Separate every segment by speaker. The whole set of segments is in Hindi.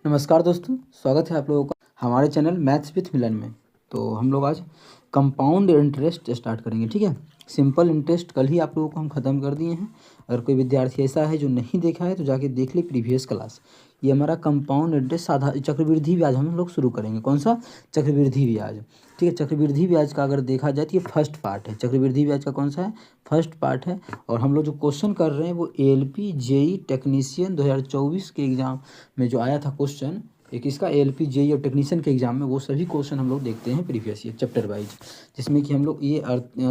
Speaker 1: नमस्कार दोस्तों, स्वागत है आप लोगों का हमारे चैनल मैथ्स विथ मिलन में। तो हम लोग आज कंपाउंड इंटरेस्ट स्टार्ट करेंगे। ठीक है, सिंपल इंटरेस्ट कल ही आप लोगों को हम ख़त्म कर दिए हैं। अगर कोई विद्यार्थी ऐसा है जो नहीं देखा है तो जाके देख ले प्रीवियस क्लास। ये हमारा कंपाउंड इंटरेस्ट साधा चक्रवृद्धि ब्याज हम लोग शुरू करेंगे। कौन सा? चक्रवृद्धि ब्याज। ठीक है, चक्रवृद्धि ब्याज का अगर देखा जाए तो ये फर्स्ट पार्ट है। चक्रवृद्धि ब्याज का कौन सा है? फर्स्ट पार्ट है। और हम लोग जो क्वेश्चन कर रहे हैं वो एएलपी जेई टेक्नीशियन 2024 के एग्ज़ाम में जो आया था क्वेश्चन, एक इसका एएलपी जेई और टेक्नीशियन के एग्जाम में, वो सभी क्वेश्चन हम लोग देखते हैं प्रीवियस ईयर चैप्टर वाइज, जिसमें कि हम लोग ये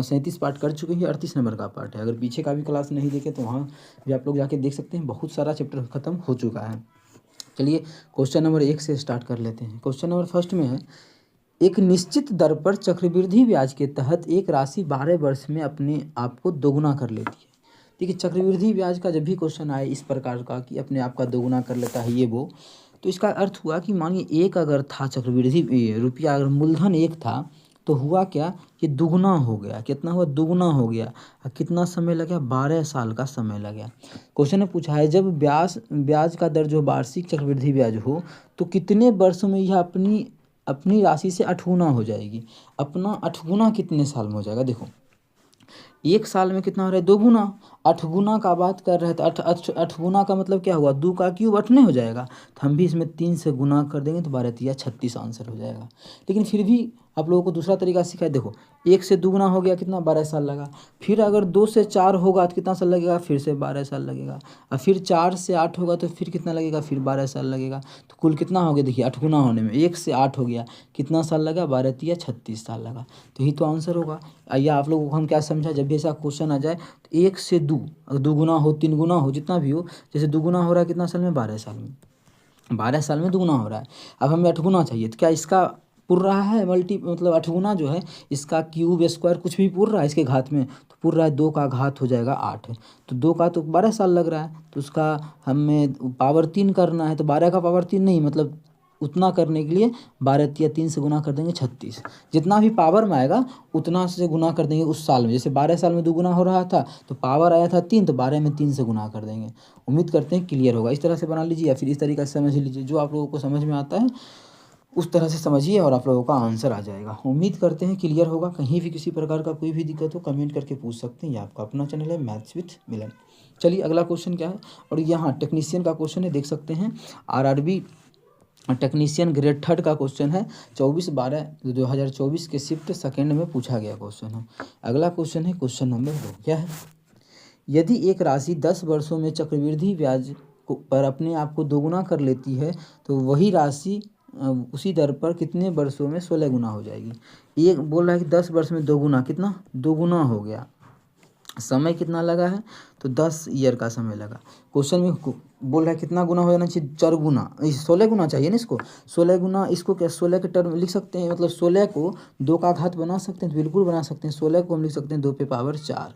Speaker 1: 37 पार्ट कर चुके हैं। 38 नंबर का पार्ट है। अगर पीछे का भी क्लास नहीं देखे तो वहाँ भी आप लोग जाके देख सकते हैं, बहुत सारा चैप्टर खत्म हो चुका है। चलिए क्वेश्चन नंबर 1 से स्टार्ट कर लेते हैं। क्वेश्चन नंबर फर्स्ट में है, एक निश्चित दर पर चक्रवृद्धि ब्याज के तहत एक राशि 12 वर्ष में अपने आप को दोगुना कर लेती है। ठीक है, चक्रवृद्धि ब्याज का जब भी क्वेश्चन आए इस प्रकार का कि अपने आप का दोगुना कर लेता है ये वो, तो इसका अर्थ हुआ कि मानिए एक अगर था चक्रवृद्धि रुपया, अगर मूलधन एक था तो हुआ क्या, ये दुगुना हो गया। कितना हुआ? दुगुना हो गया। और कितना समय लगा? 12 साल का समय लगा। क्वेश्चन में पूछा है, जब ब्याज का दर जो वार्षिक चक्रवृद्धि ब्याज हो तो कितने वर्षों में यह अपनी अपनी राशि से 8 गुना हो जाएगी। अपना 8 गुना कितने साल में हो जाएगा? देखो, एक साल में कितना हो रहा है? 2 गुना। 8 गुना का बात कर रहे हैं तो 8 गुना का मतलब क्या हुआ? 2 का क्यूब 8 नहीं हो जाएगा। तो हम भी इसमें 3 से गुना कर देंगे तो 12 तिया 36 आंसर हो जाएगा। लेकिन फिर भी आप लोगों को दूसरा तरीका सिखाया। देखो, 1 से 2 गुना हो गया, कितना? 12 साल लगा। फिर अगर 2 से 4 होगा तो कितना साल लगेगा? फिर से 12 साल लगेगा। और फिर 4 से 8 होगा तो फिर कितना लगेगा? फिर 12 साल लगेगा। तो कुल कितना हो गया? देखिए, 8 गुना होने में 1 से 8 हो गया, कितना साल लगा? 12 तिया 36 साल लगा। तो यही तो आंसर होगा। आइए आप लोगों को हम क्या समझा, जब भी ऐसा क्वेश्चन आ जाए तो 1 से 2, अगर 2 गुना हो, 3 गुना हो, जितना भी हो, जैसे 2 गुना हो रहा है कितना साल में? 12 साल में। 12 साल में 2 गुना हो रहा है। अब हमें 8 गुना चाहिए, तो क्या इसका पुर रहा है मतलब 8 गुना जो है इसका क्यूब स्क्वायर कुछ भी पुर रहा है इसके घात में? तो पुर रहा है, 2 का घात हो जाएगा 8। तो 2 का तो 12 साल लग रहा है, तो उसका हमें पावर 3 करना है। तो 12 का पावर 3 नहीं, मतलब उतना करने के लिए 12 तिया 3 से गुना कर देंगे 36। जितना भी पावर में आएगा उतना से गुना कर देंगे उस साल में। जैसे 12 साल में 2 गुना हो रहा था तो पावर आया था 3, तो 12 में 3 से गुना कर देंगे। उम्मीद करते हैं क्लियर होगा। इस तरह से बना लीजिए या फिर इस तरीके से समझ लीजिए, जो आप लोगों को समझ में आता है उस तरह से समझिए और आप लोगों का आंसर आ जाएगा। उम्मीद करते हैं क्लियर होगा। कहीं भी किसी प्रकार का कोई भी दिक्कत हो कमेंट करके पूछ सकते हैं। ये आपका अपना चैनल है मैथ्स विथ मिलन। चलिए अगला क्वेश्चन क्या है, और यहाँ टेक्नीशियन का क्वेश्चन है, देख सकते हैं आरआरबी टेक्नीशियन ग्रेड 3 का क्वेश्चन है। 24/12/2024 के शिफ्ट सेकेंड में पूछा गया क्वेश्चन है। अगला क्वेश्चन है क्वेश्चन नंबर 2। क्या है? यदि एक राशि 10 वर्षों में चक्रवृद्धि ब्याज पर अपने आप को दोगुना कर लेती है तो वही राशि उसी दर पर कितने वर्षों में 16 गुना हो जाएगी। एक बोल रहा है कि 10 वर्ष में 2 गुना, कितना? 2 गुना हो गया। समय कितना लगा है? तो 10 ईयर का समय लगा। क्वेश्चन में बोल रहा है कितना गुना हो जाना चाहिए? 4 गुना। 16 गुना चाहिए ना इसको। 16 गुना, इसको क्या 16 के टर्म लिख सकते हैं? मतलब 16 को 2 का घात बना सकते हैं? तो बिल्कुल बना सकते हैं। 16 को हम लिख सकते हैं 2 पे पावर 4।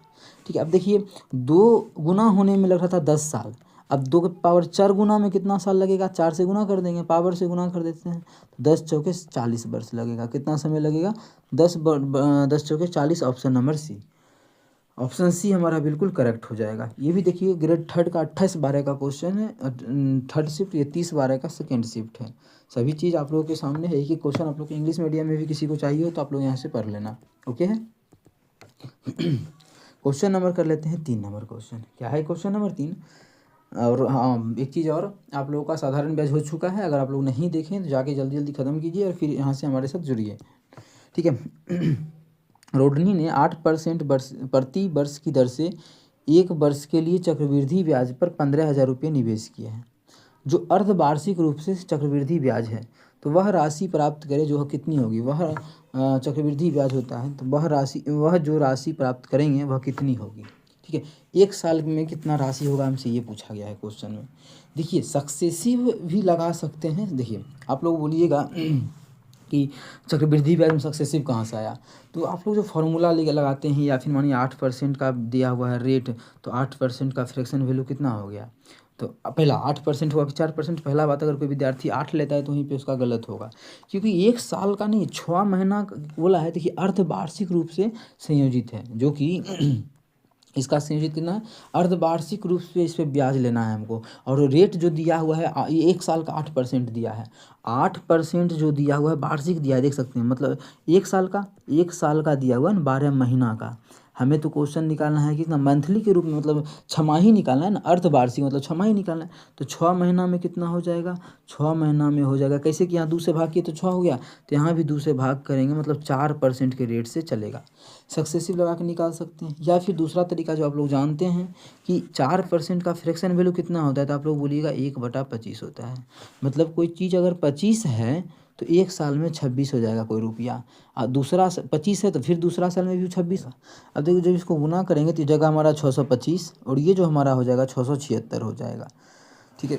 Speaker 1: ठीक है, अब देखिए 2 गुना होने में लग रहा था 10 साल। अब 2 के पावर 4 गुना में कितना साल लगेगा? 4 से गुना कर देंगे, पावर से गुना कर देते हैं। 10 चौके 40 वर्ष लगेगा। कितना समय लगेगा? 10 चौके 40। Option number C, option C हमारा बिल्कुल करेक्ट हो जाएगा। ये भी देखिए ग्रेड 3 का 28/12 का क्वेश्चन है, 3rd शिफ्ट। ये 30/12 का सेकेंड शिफ्ट है। सभी चीज़ आप लोगों के सामने है। एक ही क्वेश्चन आप लोग को इंग्लिश मीडियम में भी किसी को चाहिए हो तो आप लोग यहाँ से पढ़ लेना। ओके है। क्वेश्चन नंबर कर लेते हैं 3 नंबर क्वेश्चन। क्या है क्वेश्चन नंबर 3? और हाँ, एक चीज़ और, आप लोगों का साधारण ब्याज हो चुका है। अगर आप लोग नहीं देखें तो जाके जल्दी जल्दी ख़त्म कीजिए और फिर यहाँ से हमारे साथ जुड़िए। ठीक है। रोडनी ने 8% प्रति वर्ष की दर से 1 वर्ष के लिए चक्रवृद्धि ब्याज पर 15,000 रुपये निवेश किए हैं। जो अर्धवार्षिक रूप से चक्रवृद्धि ब्याज है तो वह राशि प्राप्त करे जो कितनी होगी? वह चक्रवृद्धि ब्याज होता है तो वह जो राशि प्राप्त करेंगे वह कितनी होगी? ठीक है, 1 साल में कितना राशि होगा, हमसे ये पूछा गया है क्वेश्चन में। देखिए सक्सेसिव भी लगा सकते हैं। देखिए आप लोग बोलिएगा कि चक्रवृद्धि ब्याज में सक्सेसिव कहाँ से आया, तो आप लोग जो फार्मूला लगाते हैं या फिर मानिए 8% का दिया हुआ है रेट, तो 8% का फ्रैक्शन वैल्यू कितना हो गया? तो पहला 8% हुआ कि 4%? पहला बात, अगर कोई विद्यार्थी 8 लेता है तो वहीं पे उसका गलत होगा, क्योंकि 1 साल का नहीं 6 महीना बोला है। देखिए अर्धवार्षिक रूप से संयोजित है, जो कि इसका संयोजित कितना है, अर्धवार्षिक रूप से इस पे ब्याज लेना है हमको। और रेट जो दिया हुआ है ये 1 साल का 8% दिया है। 8% जो दिया हुआ है वार्षिक दिया है, देख सकते हैं, मतलब 1 साल का दिया हुआ है ना, 12 महीना का। हमें तो क्वेश्चन निकालना है कितना, मंथली के रूप में, मतलब छमाही निकालना है ना, अर्धवार्षिक मतलब छमाही निकालना है। तो 6 महीना में कितना हो जाएगा, 6 महीना में हो जाएगा कैसे कि यहाँ 2 से भाग किए तो 6 हो गया, तो यहाँ भी 2 से भाग करेंगे, मतलब 4% के रेट से चलेगा। सक्सेसिव लगा के निकाल सकते हैं। या फिर दूसरा तरीका जो आप लोग जानते हैं कि 4% का फ्रैक्शन वैल्यू कितना होता है, तो आप लोग बोलिएगा 1/25 होता है। मतलब कोई चीज़ अगर 25 है तो 1 साल में 26 हो जाएगा कोई रुपया, और दूसरा 25 है तो फिर दूसरा साल में भी 26। अब देखिए जब इसको गुना करेंगे तो ये जगह हमारा 625 और ये जो हमारा हो जाएगा 676 हो जाएगा। ठीक है,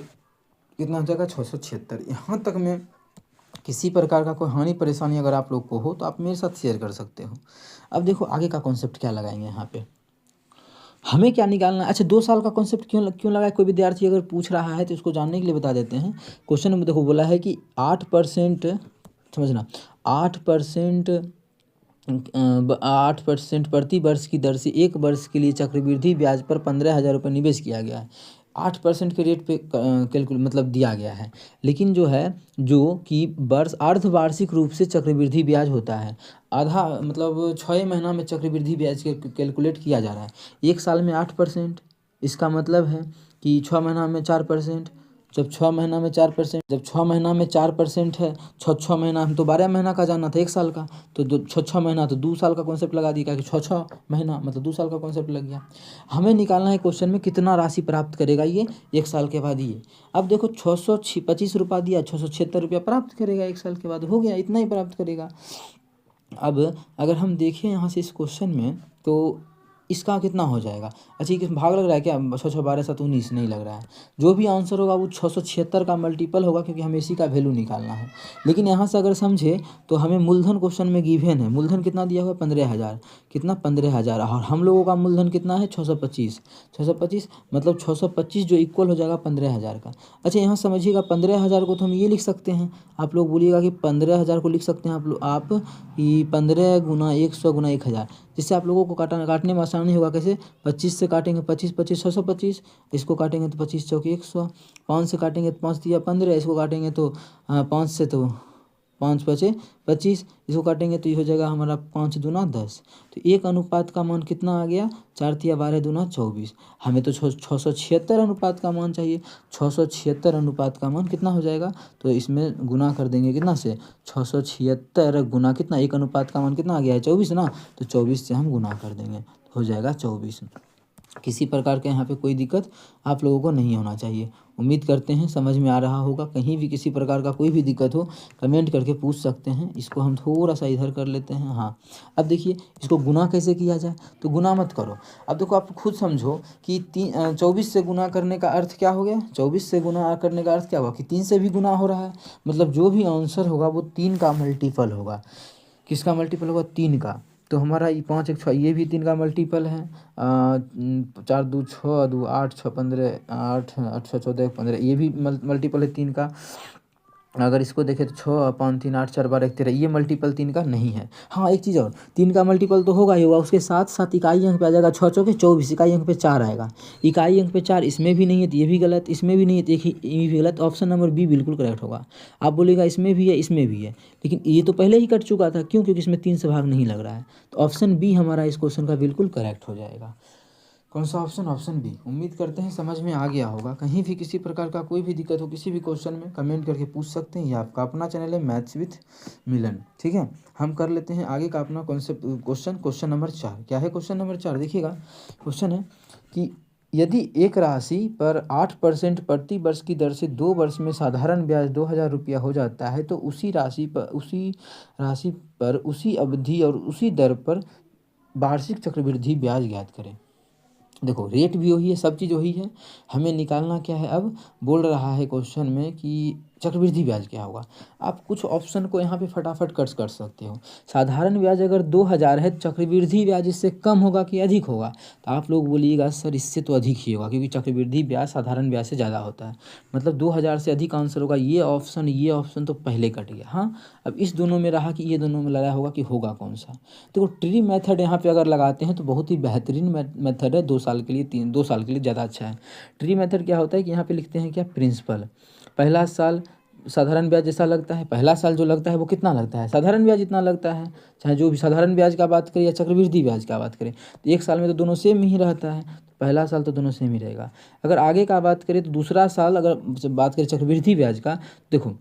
Speaker 1: कितना हो जाएगा 676। यहाँ तक में किसी प्रकार का कोई हानि परेशानी अगर आप लोग को हो तो आप मेरे साथ शेयर कर सकते हो। अब देखो आगे का कॉन्सेप्ट क्या लगाएंगे यहाँ पे, हमें क्या निकालना है। अच्छा 2 साल का कॉन्सेप्ट क्यों लगाए, कोई विद्यार्थी अगर पूछ रहा है तो उसको जानने के लिए बता देते हैं। क्वेश्चन में देखो बोला है कि 8%, समझना, 8% 8% प्रति वर्ष की दर से 1 वर्ष के लिए चक्रवृद्धि ब्याज पर 15,000 रुपये निवेश किया गया है। 8% के रेट पे कैलकुलेट मतलब दिया गया है। लेकिन जो है जो कि अर्धवार्षिक रूप से चक्रवृद्धि ब्याज होता है, आधा मतलब 6 महीना में चक्रवृद्धि ब्याज कैलकुलेट किया जा रहा है। 1 साल में 8%, इसका मतलब है कि 6 महीना में 4%। जब 6 महीना में 4% है, 6 महीना, हम तो 12 महीना का जानना था 1 साल का, तो 6 महीना तो 2 साल का कॉन्सेप्ट लगा दिया कि 6 महीना मतलब 2 साल का कॉन्सेप्ट लग गया। हमें निकालना है क्वेश्चन में कितना राशि प्राप्त करेगा ये 1 साल के बाद। ये अब देखो 625 रुपया दिया, 676 रुपया प्राप्त करेगा 1 साल के बाद, हो गया, इतना ही प्राप्त करेगा। अब अगर हम देखें यहाँ से इस क्वेश्चन में तो इसका कितना हो जाएगा। अच्छा ये भाग लग रहा है क्या, 6 6 12 7 19 नहीं लग रहा है। जो भी आंसर होगा वो 676 का मल्टीपल होगा, क्योंकि हमें इसी का वैल्यू निकालना है। लेकिन यहाँ से अगर समझे तो हमें मूलधन क्वेश्चन में गिवन है, मूलधन कितना दिया हुआ है 15,000, कितना 15,000, और हम लोगों का मूलधन कितना है 625 मतलब 625 जो इक्वल हो जाएगा 15,000 का। अच्छा यहाँ समझिएगा 15,000 को तो हम ये लिख सकते हैं, आप लोग बोलिएगा कि 15,000 को लिख सकते हैं आप कि 15 गुना 100 गुना 1,000, जिससे आप लोगों को काटने में आसानी होगा। कैसे, 25 से काटेंगे 25 25 625, इसको काटेंगे तो 25 चौके 100, 5 से काटेंगे तो 5 दिया 15, इसको काटेंगे तो 5 से तो 5 पचे 25, इसको काटेंगे तो ये हो जाएगा हमारा 5 दूना 10। तो 1 अनुपात का मान कितना आ गया, 4 तिया 12 दूना 24। हमें तो 676 अनुपात का मान चाहिए। 676 अनुपात का मान कितना हो जाएगा, तो इसमें गुना कर देंगे कितना से, 676 गुना कितना, 1 अनुपात का मान कितना आ गया है 24 ना, तो 24 से हम गुना कर देंगे, हो जाएगा 24। किसी प्रकार के यहाँ पे कोई दिक्कत आप लोगों को नहीं होना चाहिए। उम्मीद करते हैं समझ में आ रहा होगा। कहीं भी किसी प्रकार का कोई भी दिक्कत हो कमेंट करके पूछ सकते हैं। इसको हम थोड़ा सा इधर कर लेते हैं। हाँ अब देखिए इसको गुना कैसे किया जाए, तो गुना मत करो। अब देखो आप खुद समझो कि 24 से गुना करने का अर्थ क्या हो गया, 24 से गुना करने का अर्थ क्या हुआ कि 3 से भी गुना हो रहा है। मतलब जो भी आंसर होगा वो 3 का मल्टीपल होगा। किसका मल्टीपल होगा, 3 का। तो हमारा ये 5 1 6, ये भी 3 का मल्टीपल है। 4 2 6 2 8 6 15, 8 8 6 14 15, ये भी मल्टीपल है 3 का। अगर इसको देखें तो 6 5 3 8 4 12 1 13, ये मल्टीपल 3 का नहीं है। हाँ एक चीज़ और, 3 का मल्टीपल तो होगा ही होगा, उसके साथ साथ इकाई अंक पे आ जाएगा 6 चौके 24, इकाई अंक पे 4 आएगा। इकाई अंक पे 4 इसमें भी नहीं है तो ये भी गलत, इसमें भी नहीं है तो ये भी गलत। ऑप्शन नंबर बी बिल्कुल करेक्ट होगा। आप बोलेगा इसमें भी है इसमें भी है, लेकिन ये तो पहले ही कट चुका था, क्यों, क्योंकि इसमें 3 से भाग नहीं लग रहा है। तो ऑप्शन बी हमारा इस क्वेश्चन का बिल्कुल करेक्ट हो जाएगा। कौन सा ऑप्शन, ऑप्शन बी। उम्मीद करते हैं समझ में आ गया होगा। कहीं भी किसी प्रकार का कोई भी दिक्कत हो किसी भी क्वेश्चन में कमेंट करके पूछ सकते हैं। ये आपका अपना चैनल है मैथ्स विथ मिलन, ठीक है। हम कर लेते हैं आगे का अपना कॉन्सेप्ट क्वेश्चन नंबर 4। क्या है क्वेश्चन नंबर 4, देखिएगा। क्वेश्चन है कि यदि एक राशि पर 8% प्रति वर्ष की दर से 2 वर्ष में साधारण ब्याज 2,000 रुपया हो जाता है, तो उसी राशि पर उसी अवधि और उसी दर पर वार्षिक चक्रवृद्धि ब्याज ज्ञात करें। देखो रेट भी वही है, सब चीज़ वही है। हमें निकालना क्या है, अब बोल रहा है क्वेश्चन में कि चक्रवृद्धि ब्याज क्या होगा। आप कुछ ऑप्शन को यहाँ पे फटाफट कर सकते हो। साधारण ब्याज अगर 2000 है, चक्रवृद्धि ब्याज इससे कम होगा कि अधिक होगा, तो आप लोग बोलिएगा सर इससे तो अधिक ही होगा, क्योंकि चक्रवृद्धि ब्याज साधारण ब्याज से ज़्यादा होता है, मतलब 2000 से अधिक आंसर होगा। ये ऑप्शन तो पहले कट गया। हाँ, अब इस दोनों में रहा कि ये दोनों में लड़ा होगा कि होगा कौन सा। देखो ट्री मेथड यहाँ पे अगर लगाते हैं तो बहुत ही बेहतरीन मेथड है, 2 साल के लिए 2 साल के लिए ज़्यादा अच्छा है। ट्री मेथड क्या होता है कि यहाँ पे लिखते हैं क्या, प्रिंसिपल। पहला साल साधारण ब्याज जैसा लगता है, पहला साल जो लगता है वो कितना लगता है, साधारण ब्याज इतना लगता है। चाहे जो भी साधारण ब्याज का बात करें या चक्रवृद्धि ब्याज का बात करें, तो एक साल में तो दोनों सेम ही रहता है, पहला साल तो दोनों सेम ही रहेगा। अगर आगे का बात करें तो दूसरा साल, अगर बात करें चक्रवृद्धि ब्याज का, देखो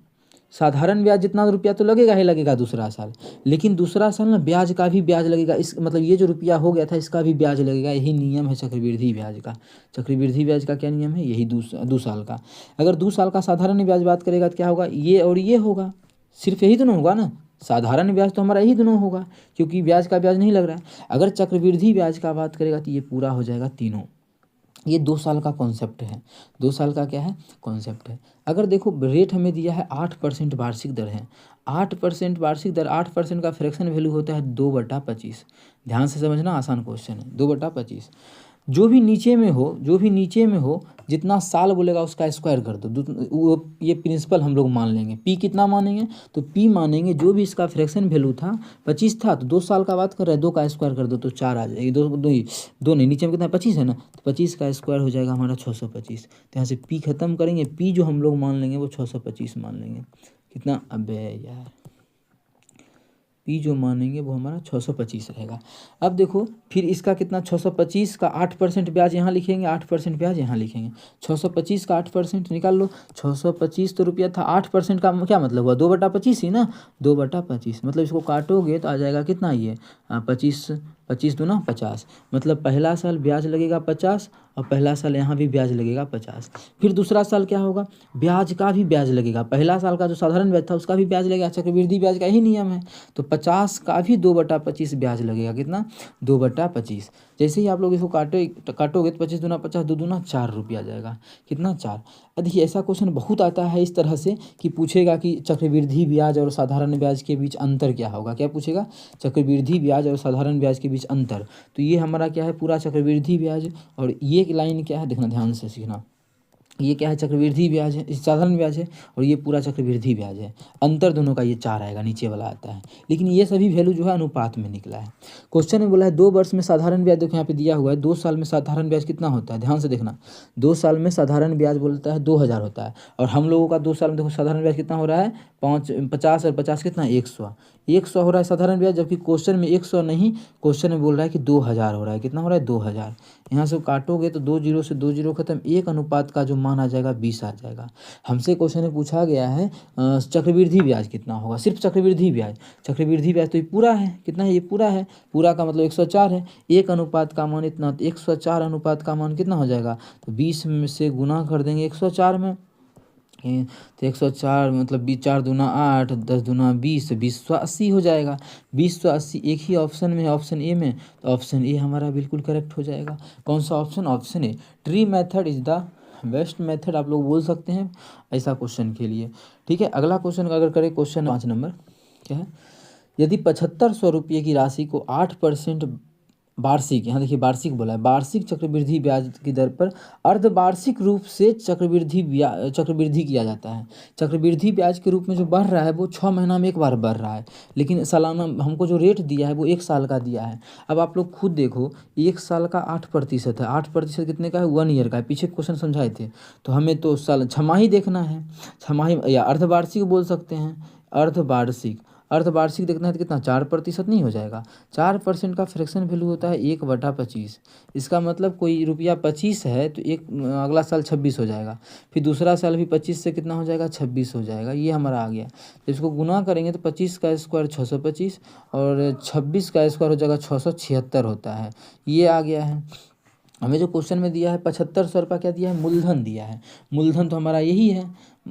Speaker 1: साधारण ब्याज जितना रुपया तो लगेगा ही लगेगा दूसरा साल, लेकिन दूसरा साल ना ब्याज का भी ब्याज लगेगा। इस मतलब ये जो रुपया हो गया था इसका भी ब्याज लगेगा। यही नियम है चक्रवृद्धि ब्याज का। चक्रवृद्धि ब्याज का क्या नियम है, यही 2 साल का। अगर 2 साल का साधारण ब्याज बात करेगा तो क्या होगा, ये और ये होगा, सिर्फ यही दोनों होगा ना। साधारण ब्याज तो हमारा यही दोनों होगा, क्योंकि ब्याज का ब्याज नहीं लग रहा है। अगर चक्रवृद्धि ब्याज का बात करेगा तो ये पूरा हो जाएगा तीनों। ये 2 साल का कॉन्सेप्ट है, 2 साल का क्या है, कॉन्सेप्ट है। अगर देखो रेट हमें दिया है 8% वार्षिक दर है, 8% वार्षिक दर, 8% का फ्रैक्शन वैल्यू होता है 2/25। ध्यान से समझना, आसान क्वेश्चन है, 2/25। जो भी नीचे में हो जितना साल बोलेगा उसका स्क्वायर कर दो। वो ये प्रिंसिपल हम लोग मान लेंगे। पी कितना मानेंगे, तो पी मानेंगे जो भी इसका फ्रैक्शन वैल्यू था 25 था, तो 2 साल का बात कर रहे हैं, 2 का स्क्वायर कर दो तो 4 आ जाएगी। दो नहीं, नीचे में कितना 25 है ना, तो 25 का स्क्वायर हो जाएगा हमारा 625। तो यहाँ से पी खत्म करेंगे, पी जो हम लोग मान लेंगे वो 625 मान लेंगे। कितना, अबे यार, पी जो मानेंगे वो हमारा 625 रहेगा। अब देखो फिर इसका कितना, 625 का 8% ब्याज यहाँ लिखेंगे, 8% ब्याज यहाँ लिखेंगे। 625 का 8% निकाल लो, 625 तो रुपया था, 8% का क्या मतलब हुआ, 2/25 ही ना, 2/25। मतलब इसको काटोगे तो आ जाएगा कितना, ये 25, 25 दूना 50। मतलब पहला साल ब्याज लगेगा 50 और पहला साल यहाँ भी ब्याज लगेगा 50। फिर दूसरा साल क्या होगा, ब्याज का भी ब्याज लगेगा। पहला साल का जो साधारण ब्याज था उसका भी ब्याज लगेगा, चक्रवृद्धि ब्याज का ही नियम है। तो 50 का भी 2/25 ब्याज लगेगा। कितना, 2/25। जैसे ही आप लोग इसको काटोगे तो 25 दूना 50, 2 दूना 4 रुपया आ जाएगा। कितना, 4। देखिए ऐसा क्वेश्चन बहुत आता है इस तरह से कि पूछेगा कि चक्रवृद्धि ब्याज और साधारण ब्याज के बीच अंतर क्या होगा। क्या पूछेगा, चक्रवृद्धि ब्याज और साधारण ब्याज के बीच अंतर। तो ये हमारा क्या है, पूरा चक्रवृद्धि ब्याज, और ये लाइन क्या है, देखना ध्यान से सीखना। ये क्या है, चक्रवृद्धि ब्याज है, साधारण ब्याज है, और ये पूरा चक्रवृद्धि ब्याज है। अंतर दोनों का ये 4 आएगा, नीचे वाला आता है। लेकिन ये सभी वैल्यू जो है अनुपात में निकला है। क्वेश्चन में बोला है 2 वर्ष में साधारण ब्याज, देखो यहाँ पे दिया हुआ है 2 साल में साधारण ब्याज कितना होता है, ध्यान से देखना। 2 साल में साधारण ब्याज बोलता है 2000 होता है, और हम लोगों का 2 साल में देखो साधारण ब्याज कितना हो रहा है, 50 और 50 कितना, 100 हो रहा है साधारण ब्याज। जबकि क्वेश्चन में 100 नहीं, क्वेश्चन में बोल रहा है कि 2000 हो रहा है। कितना हो रहा है, 2000। यहाँ से काटोगे तो 2 जीरो से 2 जीरो खत्म, 1 अनुपात का जो मान आ जाएगा 20 आ जाएगा। हमसे क्वेश्चन में पूछा गया है चक्रवृद्धि ब्याज कितना होगा, सिर्फ चक्रवृद्धि ब्याज। चक्रवृद्धि ब्याज तो ये पूरा है, कितना है, ये पूरा है, पूरा का मतलब 104 है। 1 अनुपात का मान इतना, तो 104 अनुपात का मान कितना हो जाएगा, तो 20 में से गुना कर देंगे 104 में। तो 104 मतलब 4 दूना 8, 10 दूना 20, 2080 हो जाएगा। 2080 एक ही ऑप्शन में है, ऑप्शन ए में, तो ऑप्शन ए हमारा बिल्कुल करेक्ट हो जाएगा। कौन सा option, option A. Tree method is the best method आप लोग बोल सकते हैं ऐसा क्वेश्चन के लिए। ठीक है, अगला क्वेश्चन अगर करें, क्वेश्चन 5 नंबर क्या है, यदि 7500 रुपये की राशि को 8% वार्षिक, यहाँ देखिए वार्षिक बोला है, वार्षिक चक्रवृद्धि ब्याज की दर पर अर्धवार्षिक रूप से चक्रवृद्धि किया जाता है। चक्रवृद्धि ब्याज के रूप में जो बढ़ रहा है वो 6 महीना में एक बार बढ़ रहा है, लेकिन सालाना हमको जो रेट दिया है वो 1 साल का दिया है। अब आप लोग खुद देखो, 1 साल का 8% है, 8% कितने का है, 1 ईयर का है। पीछे क्वेश्चन समझाए थे, तो हमें तो साल छमाही देखना है, छमाही या अर्धवार्षिक बोल सकते हैं, अर्धवार्षिक देखना है तो कितना, 4% नहीं हो जाएगा। 4% का फ्रैक्शन वैल्यू होता है 1/25। इसका मतलब कोई रुपया 25 है तो अगला साल 26 हो जाएगा, फिर दूसरा साल भी 25 से कितना हो जाएगा, 26 हो जाएगा। ये हमारा आ गया। तो इसको गुना करेंगे तो 25 का स्क्वायर 625 और 26 का स्क्वायर हो जाएगा 676 होता है। ये आ गया है। हमें जो क्वेश्चन में दिया है 7500 रुपये क्या दिया है, मूलधन दिया है। मूलधन तो हमारा यही है,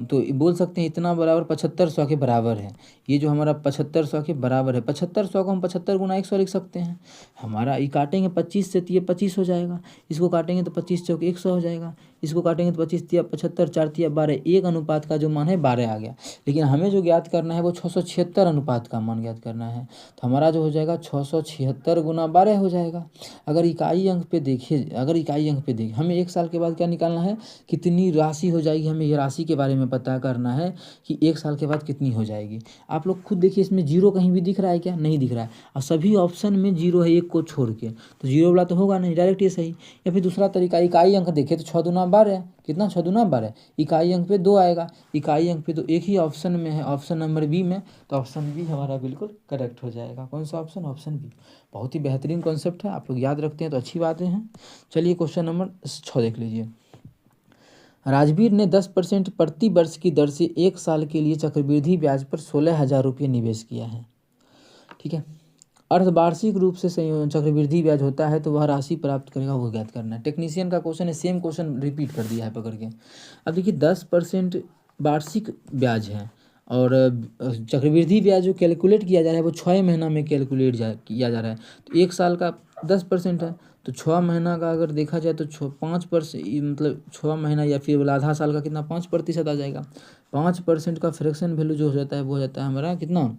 Speaker 1: तो बोल सकते हैं इतना बराबर 7500 के बराबर है। ये जो हमारा 7500 के बराबर है, 7500 को हम 75 गुना 100 लिख सकते हैं। हमारा ये काटेंगे 25 से तो ये 25 हो जाएगा, इसको काटेंगे तो 25 चौक 100 हो जाएगा। इसको काटेंगे तो 25 तिया 75, 4 तिया 12, एक अनुपात का जो मान है 12 आ गया। लेकिन हमें जो ज्ञात करना है वो 676 अनुपात का मान ज्ञात करना है। तो हमारा जो हो जाएगा 676 गुना 12 हो जाएगा। अगर इकाई अंक पे देखें हमें 1 साल के बाद क्या निकालना है, कितनी राशि हो जाएगी, हमें ये राशि के बारे में पता करना है कि 1 साल के बाद कितनी हो जाएगी। आप लोग खुद देखिए, इसमें जीरो कहीं भी दिख रहा है क्या? नहीं दिख रहा है। और सभी ऑप्शन में जीरो है, एक को छोड़ के, तो जीरो वाला तो होगा नहीं, डायरेक्ट ये सही। या फिर दूसरा तरीका, इकाई अंक देखें तो 6 दूना 12, कितना 6 दूना 12, इकाई अंक पे 2 आएगा, इकाई अंक पे तो एक ही ऑप्शन में है, ऑप्शन नंबर बी में, तो ऑप्शन बी हमारा बिल्कुल करेक्ट हो जाएगा। कौन सा ऑप्शन? Option B. बहुत ही बेहतरीन कॉन्सेप्ट है, आप लोग याद रखते हैं तो अच्छी बातें हैं। चलिए क्वेश्चन नंबर 6 देख लीजिए। राजवीर ने 10% प्रति वर्ष की दर से 1 साल के लिए चक्रवृद्धि ब्याज पर 16,000 रुपये निवेश किया है। ठीक है, अर्धवार्षिक रूप से चक्रवृद्धि ब्याज होता है तो वह राशि प्राप्त करेगा, वो ज्ञात करना है। टेक्नीशियन का क्वेश्चन है, सेम क्वेश्चन रिपीट कर दिया है पकड़ के। अब देखिए 10% वार्षिक ब्याज है और चक्रवृद्धि ब्याज जो कैलकुलेट किया जा रहा है वो 6 महीना में कैलकुलेट किया जा रहा है। तो 1 साल का 10% है, तो 6 महीना का अगर देखा जाए तो 5%, मतलब 6 महीना या फिर बोला आधा साल का कितना 5% आ जाएगा। 5% का फ्रैक्शन वैल्यू जो हो जाता है वो हो जाता है हमारा कितना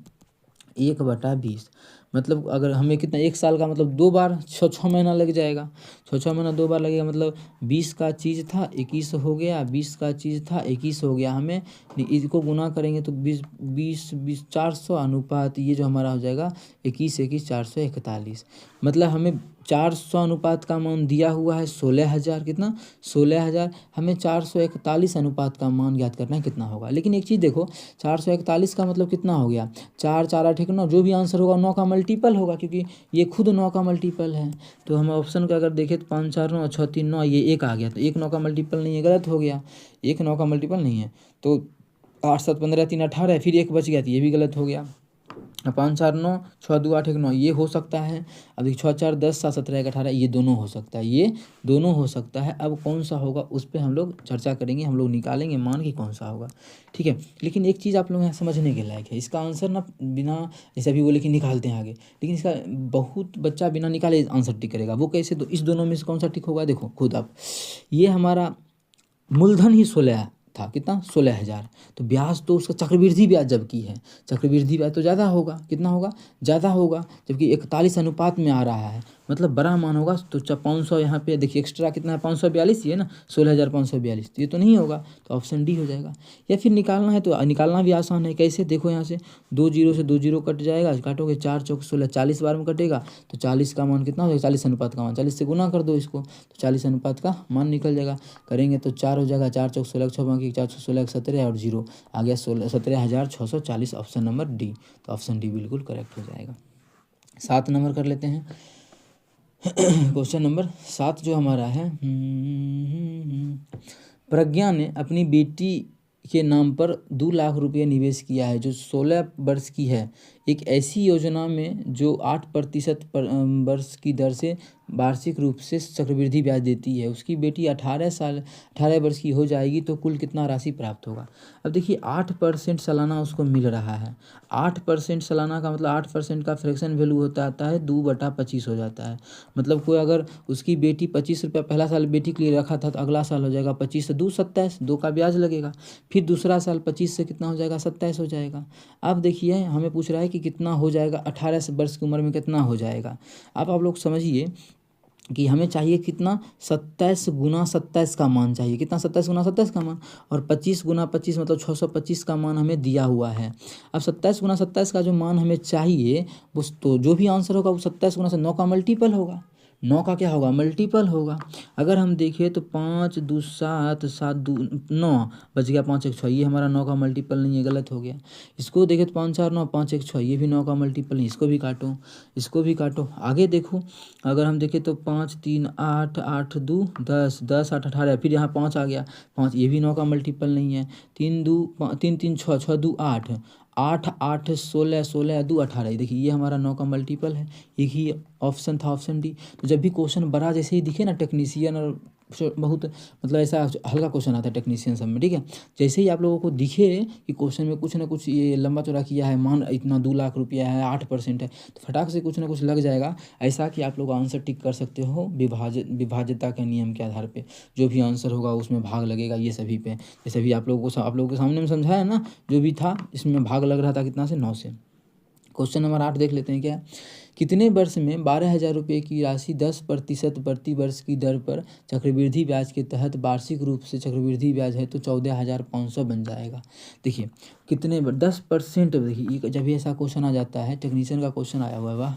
Speaker 1: 1/20। मतलब अगर हमें कितना 1 साल का मतलब 2 बार 6 महीना लग जाएगा, 6 महीना 2 बार लगेगा, मतलब 20 का चीज़ था 21 हो गया, 20 का चीज़ था 21 हो गया। हमें इसको गुना करेंगे तो 20 400 अनुपात ये जो हमारा हो जाएगा 21 21 441। मतलब हमें 400 अनुपात का मान दिया हुआ है 16,000, कितना 16,000। हमें 441 अनुपात का मान ज्ञात करना है कितना होगा। लेकिन एक चीज़ देखो, 441 का मतलब कितना हो गया, 4 4 8 9, जो भी आंसर होगा 9 का मल्टीपल होगा, क्योंकि ये खुद 9 का मल्टीपल है। तो हम ऑप्शन का अगर देखें तो 5 4 9 6 3 9, ये 1 आ गया, तो 1 9 का मल्टीपल नहीं है, गलत हो गया, 1 9 का मल्टीपल नहीं है। तो 8 7 15 3 18, फिर 1 बच गया तो ये भी गलत हो गया। 5 4 9, 6 2 8 1 9, ये हो सकता है। अभी 6 4 10 7 17 1 18, ये दोनों हो सकता है, ये दोनों हो सकता है। अब कौन सा होगा उस पर हम लोग चर्चा करेंगे, हम लोग निकालेंगे मान कि कौन सा होगा। ठीक है, लेकिन एक चीज़ आप लोग यहाँ समझने के लायक है, इसका आंसर ना बिना, जैसे अभी बोले कि निकालते हैं आगे, लेकिन इसका बहुत बच्चा बिना निकाले आंसर टिक करेगा। वो कैसे? तो इस दोनों में से कौन सा टिक होगा, देखो खुद आप। ये हमारा मूलधन ही 16 था, कितना 16,000, तो ब्याज तो उसका चक्रवृद्धि ब्याज जबकि है, चक्रवृद्धि ब्याज तो ज़्यादा होगा, कितना होगा, ज़्यादा होगा, जबकि 41 अनुपात में आ रहा है, मतलब बड़ा मान होगा। तो 500 यहाँ पे देखिए एक्स्ट्रा कितना है 542 ही है ना, 16,542, तो ये तो नहीं होगा, तो ऑप्शन डी हो जाएगा। या फिर निकालना है तो निकालना भी आसान है, कैसे देखो, यहाँ से 2 जीरो से 2 जीरो कट जाएगा, काटोगे 4 चौक 16, 40 बार में कटेगा, तो 40 का मान कितना हो जाएगा, 40 अनुपात का मान, 40 से गुना कर दो इसको, तो 40 अनुपात का मान निकल जाएगा। करेंगे तो 4 हो जाएगा, 4 चौक 16 6 बाकी 416 17 और 0 आ गया 17,640, ऑप्शन नंबर डी। तो ऑप्शन डी बिल्कुल करेक्ट हो जाएगा। 7 नंबर कर लेते हैं। क्वेश्चन नंबर 7 जो हमारा है, प्रज्ञा ने अपनी बेटी के नाम पर 2 लाख रुपये निवेश किया है जो 16 वर्ष की है, एक ऐसी योजना में जो 8% वर्ष की दर से वार्षिक रूप से चक्रवृद्धि ब्याज देती है। उसकी बेटी 18 वर्ष की हो जाएगी तो कुल कितना राशि प्राप्त होगा। अब देखिए 8% सालाना उसको मिल रहा है, 8% सालाना का मतलब 8% का फ्रैक्शन वैल्यू होता आता है 2/25 हो जाता है। मतलब कोई अगर उसकी बेटी 25 रुपया पहला साल बेटी के लिए रखा था तो अगला साल हो जाएगा 25 से 2 27, 2 का ब्याज लगेगा, फिर दूसरा साल 25 से कितना हो जाएगा 27 हो जाएगा। अब देखिए हमें पूछ रहा है कि कितना हो जाएगा 18 वर्ष की उम्र में कितना हो जाएगा। अब आप लोग समझिए कि हमें चाहिए कितना 27 गुना 27 का मान चाहिए, कितना 27 गुना 27 का मान, और 25 गुना 25 मतलब 625 का मान हमें दिया हुआ है। अब 27 गुना 27 का जो मान हमें चाहिए वो, तो जो भी आंसर होगा वो 27 गुना से 9 का मल्टीपल होगा, 9 का क्या होगा मल्टीपल होगा। अगर हम देखें तो 5 2 7 7 2 9 बच गया, 5 1 6, ये हमारा 9 का मल्टीपल नहीं है, गलत हो गया। इसको देखें तो 5 4 9 5 1 6, ये भी 9 का मल्टीपल नहीं, इसको भी काटो, इसको भी काटो। आगे देखो अगर हम देखें तो 5 3 8 8 2 10 10 8 18, फिर यहाँ 5 आ गया 5, ये भी 9 का मल्टीपल नहीं है। 3 2 3 3 6 6 2 8 8 8 16 16 2 18, देखिए ये हमारा 9 का मल्टीपल है, एक ही ऑप्शन था ऑप्शन डी। तो जब भी क्वेश्चन बड़ा जैसे ही दिखे ना टेक्नीशियन और बहुत मतलब ऐसा हल्का क्वेश्चन आता है टेक्नीशियन सब में, ठीक है। जैसे ही आप लोगों को दिखे कि क्वेश्चन में कुछ ना कुछ ये लंबा चौड़ा किया है, मान इतना 2 लाख रुपया है, 8% है, तो फटाक से कुछ ना कुछ लग जाएगा। ऐसा कि आप लोग आंसर टिक कर सकते हो विभाज्यता के नियम के आधार पे। जो भी आंसर होगा उसमें भाग लगेगा ये सभी पे। जैसे भी आप लोगों के सामने में समझाया ना, जो भी था इसमें भाग लग रहा था कितना से, 9 से। क्वेश्चन नंबर 8 देख लेते हैं क्या। कितने वर्ष में 12,000 रुपये की राशि 10% प्रति वर्ष की दर पर चक्रवृद्धि ब्याज के तहत वार्षिक रूप से चक्रवृद्धि ब्याज है तो 14,500 बन जाएगा। देखिए कितने 10%, देखिए जब भी ऐसा क्वेश्चन आ जाता है, टेक्नीशियन का क्वेश्चन आया हुआ है, वाह,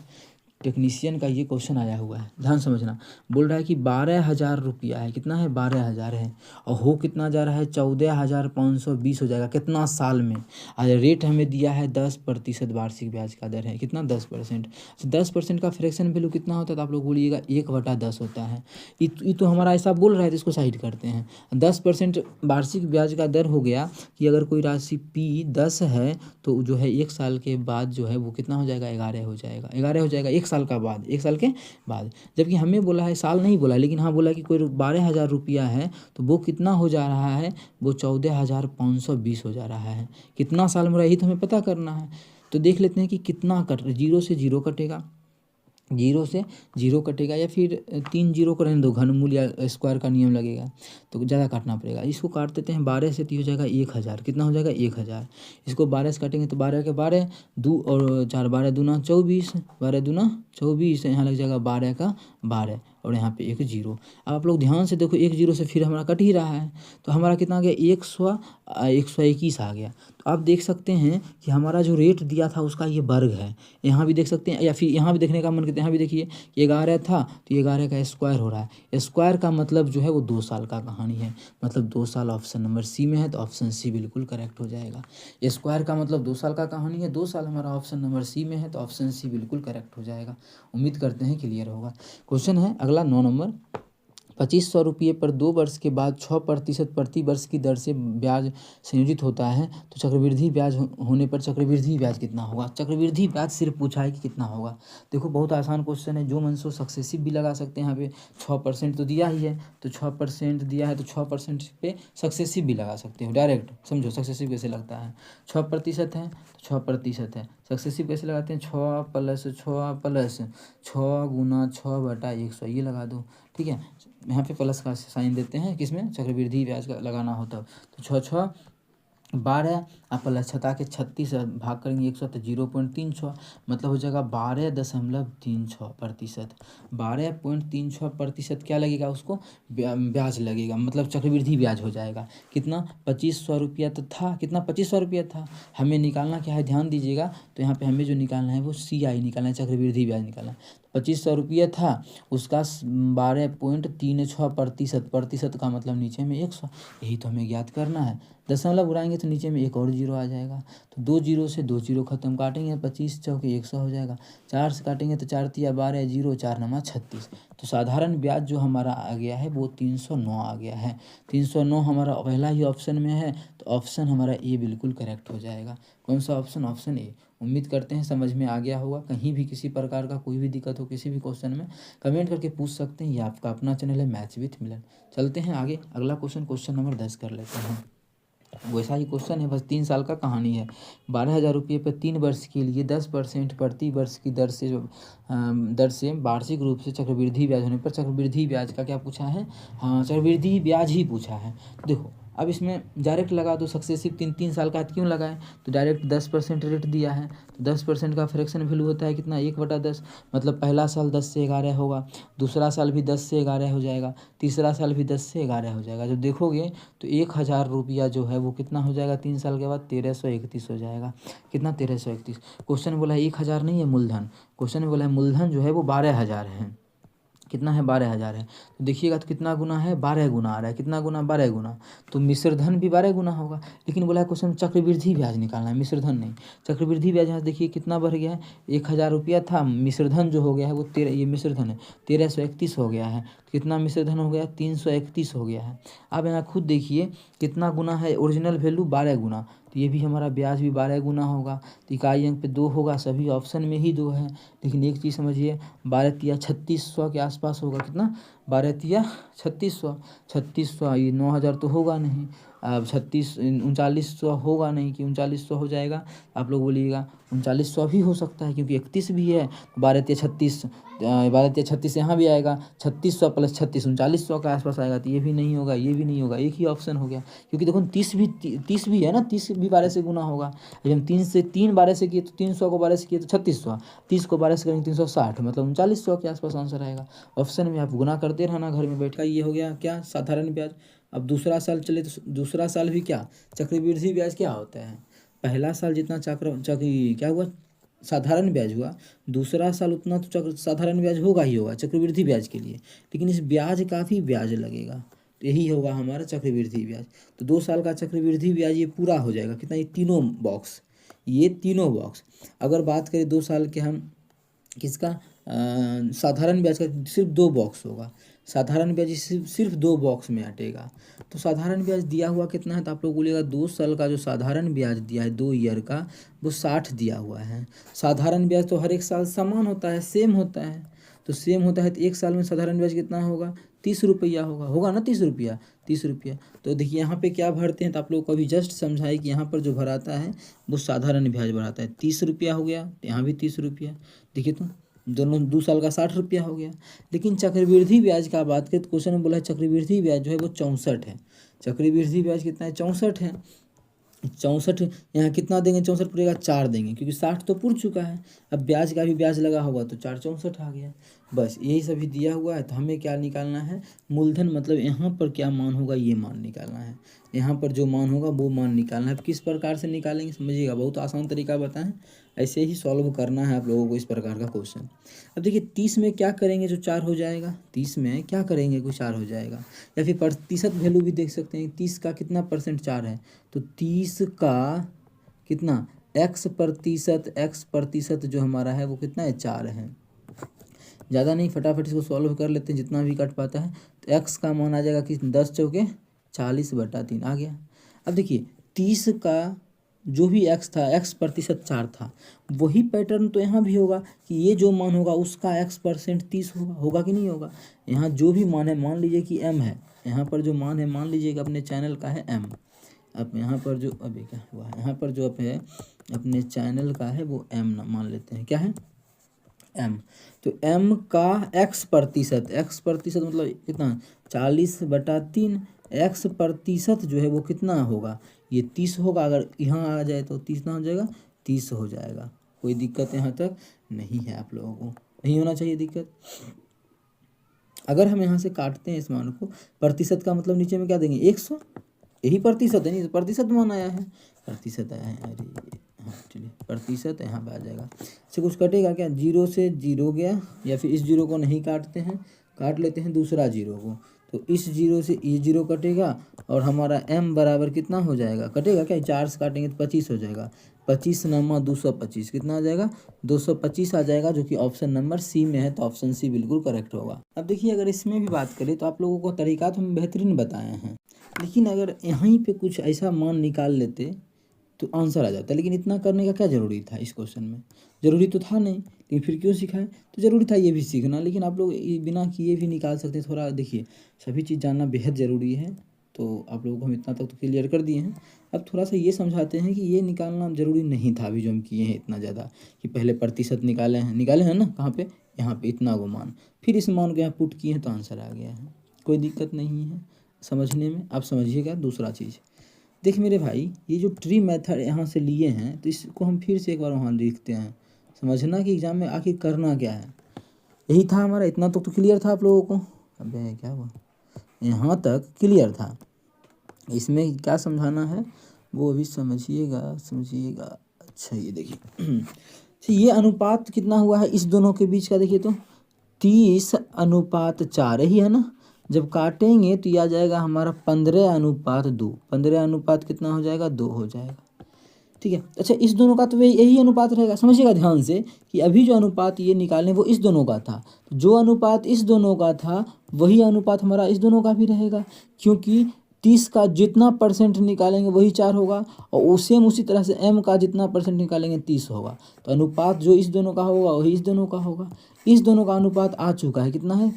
Speaker 1: टेक्नीशियन का ये क्वेश्चन आया हुआ है, ध्यान समझना। बोल रहा है कि 12,000 रुपया है, कितना है, 12,000 है, और हो कितना जा रहा है, 14,520 हो जाएगा, कितना साल में। आज रेट हमें दिया है 10% वार्षिक ब्याज का दर है, कितना, 10%। 10% का फ्रैक्शन वैल्यू कितना होता है, तो आप लोग बोलिएगा 1/10 होता है। ये तो हमारा ऐसा बोल रहा है, तो इसको साइड करते हैं। 10% वार्षिक ब्याज का दर हो गया कि अगर कोई राशि P 10 है तो जो है 1 साल के बाद जो है वो कितना हो जाएगा, 11 हो जाएगा, 11 हो जाएगा 1 साल का बाद, 1 साल के बाद। जबकि हमें बोला है, साल नहीं बोला, लेकिन हाँ बोला कि कोई 12,000 रुपया है तो वो कितना हो जा रहा है, वो 14,520 हो जा रहा है। कितना साल में रहा, यही तो हमें पता करना है। तो देख लेते हैं कि कितना कट, 0 से 0 कटेगा, 0 से 0 कटेगा, या फिर 3 0 को रहने दो, घनमूल या स्क्वायर का नियम लगेगा तो ज़्यादा काटना पड़ेगा। इसको काट देते हैं, 12 से 3 हो जाएगा 1,000, कितना हो जाएगा, 1,000। इसको 12 से काटेंगे तो 12 के 12, 2 और 4, 12 दूना 24, 12 दूना 24, यहाँ लग जाएगा 12 का 12, और यहाँ पे 1 0। अब आप लोग ध्यान से देखो, 1 0 से फिर हमारा कट ही रहा है, तो हमारा कितना आ गया, 121 आ गया। तो आप देख सकते हैं कि हमारा जो रेट दिया था उसका ये वर्ग है। यहाँ भी देख सकते हैं, या फिर यहाँ भी देखने का मन करते हैं, यहाँ भी देखिए कि 11 था तो 11 का स्क्वायर हो रहा है। स्क्वायर का मतलब जो है वो 2 साल का कहानी है, मतलब 2 साल ऑप्शन नंबर सी में है, तो ऑप्शन सी बिल्कुल करेक्ट हो जाएगा। स्क्वायर का मतलब 2 साल का कहानी है, 2 साल हमारा ऑप्शन नंबर सी में है, तो ऑप्शन सी बिल्कुल करेक्ट हो जाएगा। उम्मीद करते हैं क्लियर होगा। क्वेश्चन है अगला 9 नंबर। 2,500 रुपये पर 2 वर्ष के बाद 6% प्रति वर्ष की दर से ब्याज संयोजित होता है तो चक्रवृद्धि ब्याज होने पर चक्रवृद्धि ब्याज कितना होगा। चक्रवृद्धि ब्याज सिर्फ पूछा है कि कितना होगा। देखो बहुत आसान क्वेश्चन है, जो मन सो सक्सेसिव भी लगा सकते हैं। यहाँ पे 6% तो दिया ही है, तो 6% दिया है तो 6% पे सक्सेसिव भी लगा सकते हो डायरेक्ट। समझो सक्सेसिव कैसे लगता है, 6% है तो 6% है। सक्सेसिव कैसे लगाते हैं, 6 + 6 गुना 6/100, ये लगा दो, ठीक है। यहाँ पे प्लस का साइन देते हैं, किसमें, चक्रवृद्धि ब्याज का लगाना होता, तो 6 6 12 आप प्लस 6 के 36 भाग करेंगे 100 तो 0.36, मतलब हो जाएगा 12.36%। 12.36% क्या लगेगा, उसको ब्याज लगेगा, मतलब चक्रवृद्धि ब्याज हो जाएगा। कितना, 2,500 रुपया तो था, कितना, 2,500 रुपया था। हमें निकालना क्या है, ध्यान दीजिएगा, तो यहाँ पे हमें जो निकालना है वो CI निकालना है, चक्रवृद्धि ब्याज निकालना है। 2,500 रुपया था, उसका 12.36% प्रतिशत का मतलब नीचे में 100, यही तो हमें ज्ञात करना है। दशमलव उड़ाएंगे तो नीचे में एक और 0 आ जाएगा, तो 2 0 से 2 0 खत्म, काटेंगे 25 चौके 100 हो जाएगा। 4 से काटेंगे तो 4 तिया 12, 0 4 9 36। तो साधारण ब्याज जो हमारा आ गया है वो 309 आ गया है। 309 हमारा पहला ही ऑप्शन में है, तो ऑप्शन हमारा ए बिल्कुल करेक्ट हो जाएगा। कौन सा ऑप्शन, ऑप्शन ए। उम्मीद करते हैं समझ में आ गया होगा। कहीं भी किसी प्रकार का कोई भी दिक्कत हो किसी भी क्वेश्चन में, कमेंट करके पूछ सकते हैं। ये आपका अपना चैनल है मैथ्स विथ मिलन। चलते हैं आगे, अगला क्वेश्चन नंबर 10 कर लेते हैं। वैसा ही क्वेश्चन है, बस 3 साल का कहानी है। 12,000 रुपये पर 3 वर्ष के लिए 10% प्रति वर्ष की दर से वार्षिक रूप से चक्रवृद्धि ब्याज होने पर चक्रवृद्धि ब्याज का क्या पूछा है, हाँ चक्रवृद्धि ब्याज ही पूछा है। देखो अब इसमें डायरेक्ट लगा दो, सक्सेसिव 3 साल का क्यों लगाए, तो डायरेक्ट 10% रेट दिया है, तो 10% का फ्रैक्शन वैल्यू होता है कितना, 1/10, मतलब पहला साल 10 से 11 होगा, दूसरा साल भी 10 से 11 हो जाएगा, तीसरा साल भी 10 से 11 हो जाएगा। जब देखोगे तो 1,000 रुपया जो है वो कितना हो जाएगा 3 साल के बाद, 1,331 हो जाएगा। कितना, 1,331। क्वेश्चन में बोला है 1,000 नहीं है मूलधन, क्वेश्चन में बोला है मूलधन जो है वो 12,000 है। कितना है, 12,000 है। तो देखिएगा तो कितना गुना है, 12 गुना आ रहा है। कितना गुना, 12 गुना। तो मिश्र धन भी 12 गुना होगा, लेकिन बोला है क्वेश्चन चक्रवृद्धि ब्याज निकालना है, मिश्र धन नहीं। चक्रवृद्धि ब्याज यहाँ देखिए कितना बढ़ गया है, 1,000 रुपया था, मिश्र धन जो हो गया है वो 13, ये मिश्र धन है, 1,331 हो गया है। कितना मिश्र धन हो गया, 331 हो गया है। अब यहाँ खुद देखिए कितना गुना है, ओरिजिनल वैल्यू 12 गुना, तो ये भी हमारा ब्याज भी 12 गुना होगा। तो इकाई अंक पे 2 होगा, सभी ऑप्शन में ही 2 है। लेकिन एक चीज़ समझिए, 12 तिया 3600 के आसपास होगा। कितना? 12 तिया 3600, 3600 ये 9000 तो होगा नहीं। अब 3900 होगा नहीं कि 3900 हो जाएगा। आप लोग बोलिएगा 3900 भी हो सकता है क्योंकि 31 भी है। 12 तिया 36, 12 तिया 36 यहाँ भी आएगा। 3600 प्लस 36 3900 के आसपास आएगा। तो ये भी नहीं होगा, ये भी नहीं होगा, एक ही ऑप्शन हो गया। क्योंकि देखो 30 भी है ना, 30 भी 12 से गुना होगा। जब हम 3 12 से किए तो 300 को 12 से किए तो 3600, 30 को 12 से करेंगे 360, मतलब 3900 के आसपास आंसर आएगा। ऑप्शन में आप गुना करते रहना घर में बैठा। ये हो गया क्या? साधारण ब्याज। अब दूसरा साल चले तो दूसरा साल भी क्या? चक्रवृद्धि ब्याज क्या होता है? पहला साल जितना चक्र क्या हुआ? साधारण ब्याज हुआ। दूसरा साल उतना तो साधारण ब्याज होगा ही होगा चक्रवृद्धि ब्याज के लिए, लेकिन इस ब्याज का भी ब्याज लगेगा। तो यही होगा हमारा चक्रवृद्धि ब्याज। तो 2 साल का चक्रवृद्धि ब्याज ये पूरा हो जाएगा। कितना? ये तीनों बॉक्स, ये तीनों बॉक्स। अगर बात करें 2 साल के हम किसका साधारण ब्याज का, सिर्फ 2 बॉक्स होगा। साधारण ब्याज सिर्फ 2 बॉक्स में अटेगा। तो साधारण ब्याज दिया हुआ कितना है? तो आप लोग बोलिएगा 2 साल का जो साधारण ब्याज दिया है 2 ईयर का, वो 60 दिया हुआ है। साधारण ब्याज तो हर एक साल समान होता है, सेम होता है। तो सेम होता है तो एक साल में साधारण ब्याज कितना होगा? 30 रुपया होगा ना, 30 रुपया। तो देखिए यहाँ पे क्या भरते हैं, तो आप लोग को अभी जस्ट समझाए कि यहाँ पर जो भराता है वो साधारण ब्याज भराता है। 30 रुपया हो गया, यहाँ भी 30 रुपया। देखिए तो दोनों 2 साल का 60 रुपया हो गया। लेकिन चक्रवृद्धि ब्याज का बात करें तो क्वेश्चन में बोला है चक्रवृद्धि ब्याज जो है वो 64 है। चक्रवृद्धि ब्याज कितना है? 64 है। 64 यहाँ कितना देंगे? 64 पूरेगा 4 देंगे क्योंकि 60 तो पूर चुका है। अब ब्याज का भी ब्याज लगा होगा तो 4 64 आ गया। बस यही सभी दिया हुआ है। तो हमें क्या निकालना है? मूलधन, मतलब यहाँ पर क्या मान होगा ये मान निकालना है। यहाँ पर जो मान होगा वो मान निकालना है। अब किस प्रकार से निकालेंगे समझिएगा, बहुत आसान तरीका बताएं। ऐसे ही सॉल्व करना है आप लोगों को इस प्रकार का क्वेश्चन। अब देखिए 30 में क्या करेंगे जो 4 हो जाएगा? 30 में क्या करेंगे कोई 4 हो जाएगा? या फिर प्रतिशत वैल्यू भी देख सकते हैं। 30 का कितना परसेंट 4 है? तो 30 का कितना? x प्रतिशत जो हमारा है वो कितना है? 4 है। ज़्यादा नहीं, फटाफट इसको सॉल्व कर लेते हैं जितना भी कट पाता है। तो x का मान आ जाएगा कि 10 चौके 40/3 आ गया। अब देखिए 30 का जो भी x था, x प्रतिशत 4 था, वही पैटर्न तो यहाँ भी होगा कि ये जो मान होगा उसका x% 30 होगा कि नहीं होगा? यहाँ जो भी मान है, मान लीजिए कि m है, यहाँ पर जो मान है मान लीजिएगा अपने चैनल का है m। अब यहाँ पर जो अभी क्या हुआ है, यहाँ पर जो है अपने चैनल का है वो m मान लेते हैं। क्या है? m। तो m का x प्रतिशत मतलब कितना? 40/3। x प्रतिशत जो है वो कितना होगा? ये 30 होगा। अगर यहाँ आ जाए तो 30 ना हो जाएगा, 30 हो जाएगा। कोई दिक्कत यहाँ तक नहीं है, आप लोगों को नहीं होना चाहिए दिक्कत। अगर हम यहाँ से काटते हैं इस मान को, प्रतिशत का मतलब नीचे में क्या देंगे? 100। यही प्रतिशत है, नहीं तो प्रतिशत मान आया है, प्रतिशत आया है। अरे हाँ चलिए, प्रतिशत यहाँ पे आ जाएगा। अच्छा कुछ कटेगा क्या? 0 से 0 गया, या फिर इस 0 को नहीं काटते हैं, काट लेते हैं दूसरा 0 को। तो इस 0 से ये 0 कटेगा और हमारा m बराबर कितना हो जाएगा? कटेगा क्या? 4 से काटेंगे तो 25 हो जाएगा। 25 नमा 225 कितना आ जाएगा? 225 आ जाएगा, जो कि ऑप्शन नंबर सी में है। तो ऑप्शन सी बिल्कुल करेक्ट होगा। अब देखिए अगर इसमें भी बात करें तो आप लोगों को तरीका तो हम बेहतरीन बताए हैं, लेकिन अगर यहीं पे कुछ ऐसा मान निकाल लेते तो आंसर आ जाता। लेकिन इतना करने का क्या ज़रूरी था इस क्वेश्चन में? ज़रूरी तो था नहीं, लेकिन फिर क्यों सिखाए? तो ज़रूरी था ये भी सीखना, लेकिन आप लोग बिना किए भी निकाल सकते हैं। थोड़ा देखिए, सभी चीज़ जानना बेहद ज़रूरी है। तो आप लोगों को हम इतना तक तो क्लियर कर दिए हैं। अब थोड़ा सा ये समझाते हैं कि ये निकालना ज़रूरी नहीं था अभी जो हम किए हैं इतना ज़्यादा, कि पहले प्रतिशत निकाले हैं ना, कहाँ पे? यहाँ पे इतना वो मान, फिर इस मान को यहाँ पुट किए हैं तो आंसर आ गया है। कोई दिक्कत नहीं है समझने में। आप समझिएगा दूसरा चीज़, देख मेरे भाई, ये जो ट्री मेथड यहाँ से लिए हैं तो इसको हम फिर से एक बार वहाँ लिखते हैं, समझना कि एग्जाम में आखिर करना क्या है। यही था हमारा, इतना तो क्लियर था आप लोगों को? अबे क्या हुआ, यहाँ तक क्लियर था। इसमें क्या समझाना है वो अभी समझिएगा। अच्छा ये देखिए तो ये अनुपात कितना हुआ है इस दोनों के बीच का? देखिए तो 30:4 ही है ना। जब काटेंगे तो ये आ जाएगा हमारा 15:2। 15 कितना हो जाएगा? 2 हो जाएगा। ठीक है। अच्छा इस दोनों का तो यही अनुपात रहेगा। समझिएगा ध्यान से कि अभी जो अनुपात ये निकालें वो इस दोनों का था, तो जो अनुपात इस दोनों का था वही अनुपात हमारा इस दोनों का भी रहेगा, क्योंकि 30 का जितना परसेंट निकालेंगे वही 4 होगा, और सेम उसी तरह से m का जितना परसेंट निकालेंगे 30 होगा। तो अनुपात जो इस दोनों का होगा वही इस दोनों का होगा। इस दोनों का अनुपात आ चुका है, कितना है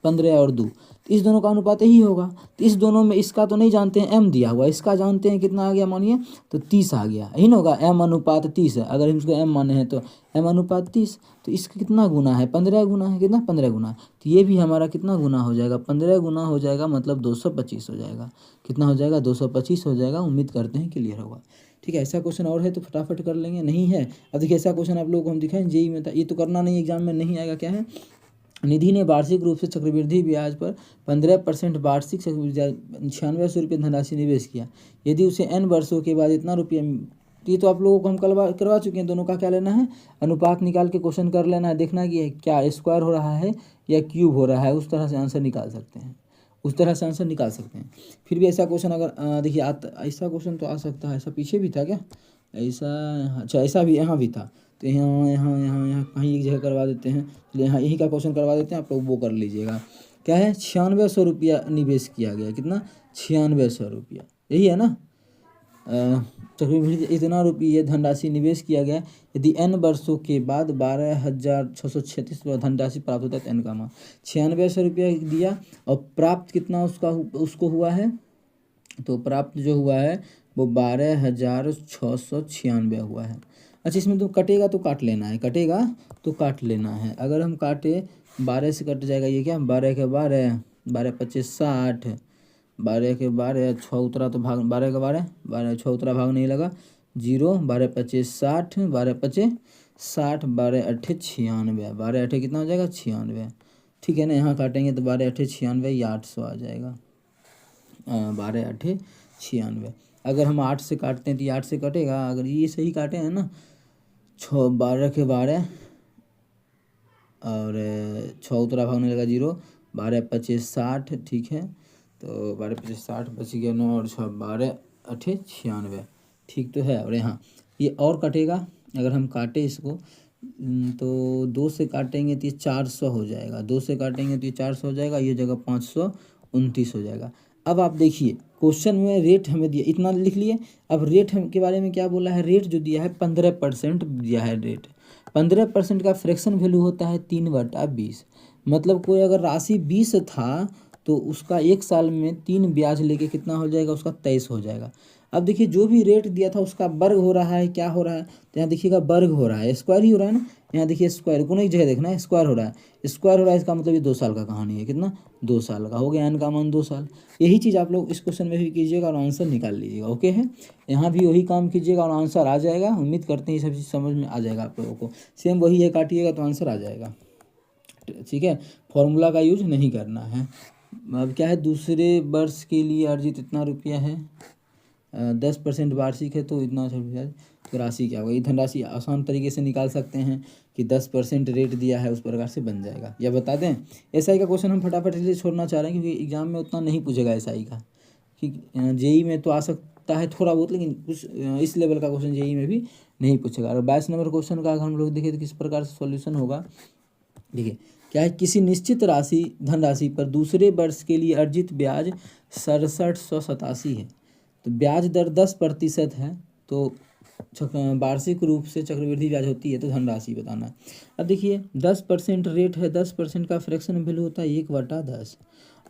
Speaker 1: 15 और 2, इस दोनों का अनुपात यही होगा। तो इस दोनों में इसका तो नहीं जानते हैं, m दिया हुआ, इसका जानते हैं कितना आ गया मानिए, तो 30 आ गया, यही ना होगा, m अनुपात 30 है, अगर हम इसको m माने हैं तो m अनुपात 30, तो इसका कितना गुना है 15 गुना है, कितना 15 गुना, तो ये भी हमारा कितना गुना हो जाएगा 15 गुना हो जाएगा, मतलब 225 हो जाएगा। कितना हो जाएगा 225 हो जाएगा। उम्मीद करते हैं क्लियर होगा। ठीक है, ऐसा क्वेश्चन और है तो फटाफट कर लेंगे, नहीं है अब देखिए ऐसा क्वेश्चन आप लोगों को हम दिखाएं जेई में था, ये तो करना नहीं, एग्जाम में नहीं आएगा। क्या है, निधि ने वार्षिक रूप से चक्रवृद्धि ब्याज पर 15% वार्षिक 9600 रुपये धनराशि निवेश किया। यदि उसे n वर्षों के बाद इतना रुपया, ये तो आप लोगों को हम करवा चुके हैं। दोनों का क्या लेना है, अनुपात निकाल के क्वेश्चन कर लेना है, देखना कि क्या स्क्वायर हो रहा है या क्यूब हो रहा है, उस तरह से आंसर निकाल सकते हैं, उस तरह से आंसर निकाल सकते हैं। फिर भी ऐसा क्वेश्चन अगर देखिए ऐसा क्वेश्चन तो आ सकता है, ऐसा पीछे भी था क्या, ऐसा, अच्छा ऐसा भी यहाँ भी था, तो यहाँ कहीं एक जगह करवा देते हैं, चलिए यहाँ यही का क्वेश्चन करवा देते हैं, आप लोग वो कर लीजिएगा। क्या है, 9600 रुपया निवेश किया गया, कितना 9600 रुपया, यही है ना, चक्रवृद्धि इतना रुपये धनराशि निवेश किया गया, यदि n वर्षों के बाद 12,636 धनराशि प्राप्त होता है तो n का मान 9600 रुपया दिया, और प्राप्त कितना उसको हुआ है, तो प्राप्त जो हुआ है वो 12,696 हुआ है। अच्छा, इसमें तो कटेगा तो काट लेना है, कटेगा तो काट लेना है। अगर हम काटे 12 से कट जाएगा, ये क्या 12 के 12, 12 25 60, 12 के 12, 6 उतरा तो भाग, 12 के 12, 12 6 उतरा भाग नहीं लगा, 0, 12 25 60, 12 25 60, 12 8 96, 12 8 कितना हो जाएगा 96। ठीक है ना, यहाँ काटेंगे तो 12 8 96, ये 800 आ जाएगा, 12 8 96। अगर हम 8 से काटते हैं तो ये 8 से कटेगा, अगर ये सही काटे हैं ना, 12 के 12 और 6 उतरा भाग नहीं लगा 0, 12 25 60, ठीक है, तो 12 25 60 बच गया 9 और 6 12 8 96, ठीक तो है। और यहाँ ये और कटेगा, अगर हम काटे इसको तो 2 से काटेंगे तो ये 400 हो जाएगा, 2 से काटेंगे तो ये 400 हो जाएगा, ये जगह 529 हो जाएगा। अब आप देखिए क्वेश्चन में रेट हमें दिया, इतना लिख लिए। अब रेट हम के बारे में क्या बोला है, रेट जो दिया है 15% दिया है रेट। 15% का फ्रैक्शन वैल्यू होता है 3/20। मतलब कोई अगर राशि 20 था तो उसका 1 साल में 3 ब्याज लेके कितना हो जाएगा, उसका 23 हो जाएगा। अब देखिए जो भी रेट दिया था उसका वर्ग हो रहा है, क्या हो रहा है, तो यहाँ देखिएगा वर्ग हो रहा है, स्क्वायर ही हो रहा है ना, यहाँ देखिए स्क्वायर, को एक जगह देखना है, स्क्वायर हो रहा है, स्क्वायर हो रहा है, इसका मतलब ये 2 साल का कहानी है, कितना 2 साल का हो गया, n का मान 2 साल। यही चीज़ आप लोग इस क्वेश्चन में भी कीजिएगा और आंसर निकाल लीजिएगा, ओके है। यहाँ भी वही काम कीजिएगा और आंसर आ जाएगा। उम्मीद करते हैं ये सब चीज़ समझ में आ जाएगा आप लोगों को। सेम वही है, काटिएगा तो आंसर आ जाएगा, ठीक है। फॉर्मूला का यूज नहीं करना है। अब क्या है, दूसरे वर्ष के लिए अर्जित इतना रुपया है, 10% वार्षिक है तो इतना ब्याज, तो राशि क्या होगा, ये धनराशि आसान तरीके से निकाल सकते हैं कि 10% रेट दिया है उस प्रकार से बन जाएगा। या बता दें, एसआई का क्वेश्चन हम फटाफट इसलिए छोड़ना चाह रहे हैं क्योंकि एग्जाम में उतना नहीं पूछेगा एसआई का, कि जेई में तो आ सकता है थोड़ा बहुत, लेकिन कुछ इस लेवल का क्वेश्चन जेई में भी नहीं पूछेगा। और 22 नंबर क्वेश्चन का अगर हम लोग देखें तो किस प्रकार से सॉल्यूशन होगा, देखिए क्या है, किसी निश्चित राशि धनराशि पर दूसरे वर्ष के लिए अर्जित ब्याज 6787 है, तो ब्याज दर 10% है, तो वार्षिक रूप से चक्रवृद्धि ब्याज होती है, तो धनराशि बताना है। अब देखिए 10% रेट है, 10% का फ्रैक्शन वैल्यू होता है 1/10,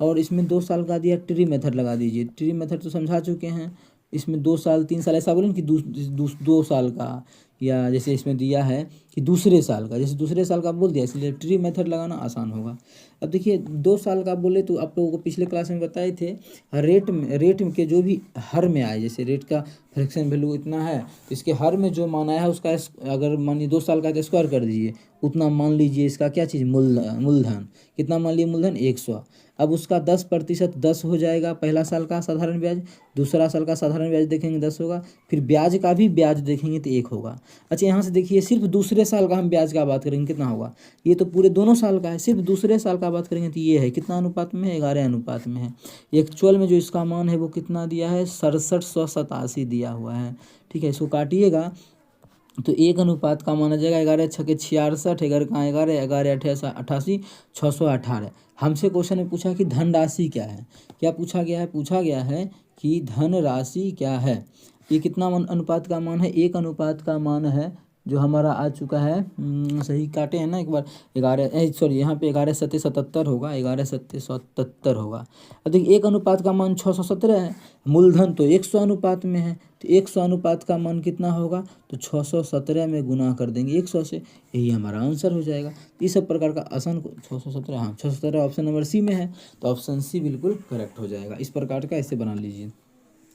Speaker 1: और इसमें 2 साल का दिया, ट्री मेथड लगा दीजिए। ट्री मेथड तो समझा चुके हैं, इसमें 2 साल 3 साल ऐसा बोलें कि 2 साल का, या जैसे इसमें दिया है कि दूसरे साल का, जैसे दूसरे साल का बोल दिया, इसलिए ट्री मेथड लगाना आसान होगा। अब देखिए 2 साल का बोले तो आप लोगों को पिछले क्लास में बताए थे, रेट के जो भी हर में आए, जैसे रेट का फ्रैक्शन वैल्यू इतना है, तो इसके हर में जो मान आया है उसका अगर मानिए 2 साल का तो स्क्वायर कर दीजिए, उतना मान लीजिए इसका क्या चीज़, मूलधन कितना मान लिए, मूलधन 100। अब उसका 10% 10 हो जाएगा, पहला साल का साधारण ब्याज, दूसरा साल का साधारण ब्याज देखेंगे 10 होगा, फिर ब्याज का भी ब्याज देखेंगे तो 1 होगा। अच्छा, यहाँ से देखिए सिर्फ दूसरे साल का हम ब्याज का बात करेंगे कितना होगा, ये तो पूरे दोनों साल का है, सिर्फ दूसरे साल का बात करेंगे तो ये है कितना अनुपात में है, 11 अनुपात में है। एक्चुअल में जो इसका मान है वो कितना दिया है, 6787 दिया हुआ है, ठीक है। इसको काटिएगा तो 1 अनुपात का माना जाएगा 11 छके 66, 11 कहाँ 11, 11 88, 618। हमसे क्वेश्चन में पूछा कि धनराशि क्या है। क्या पूछा गया है? पूछा गया है कि धनराशि क्या है। ये कितना अनुपात का मान है? 1 अनुपात का मान है, जो हमारा आ चुका है। सही काटे हैं ना एक बार। 11 सॉरी, यहाँ पे 11 सत्ते 77 होगा, 11 सत्ते 77 होगा। अब देखिए 1 अनुपात का मान 617 है। मूलधन तो 100 अनुपात में है, तो 100 अनुपात का मान कितना होगा? तो 617 में गुना कर देंगे 100 से, यही हमारा आंसर हो जाएगा। इस सब प्रकार का आसान 617, हाँ 617 ऑप्शन नंबर सी में है, तो ऑप्शन सी बिल्कुल करेक्ट हो जाएगा। इस प्रकार का ऐसे बना लीजिए।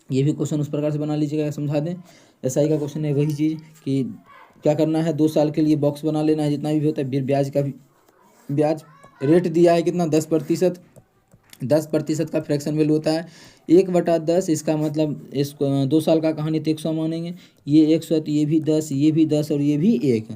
Speaker 1: ये भी क्वेश्चन उस प्रकार से बना लीजिएगा, समझा दें। एसआई का क्वेश्चन है वही चीज़ कि क्या करना है, 2 साल के लिए बॉक्स बना लेना है, जितना भी होता है। फिर ब्याज का भी ब्याज रेट दिया है कितना? 10%। 10% का फ्रैक्शन वैल्यू होता है 1/10। इसका मतलब इसको 2 साल का कहानी तो 100 मानेंगे, ये 100, तो ये भी 10, ये भी 10 और ये भी 1।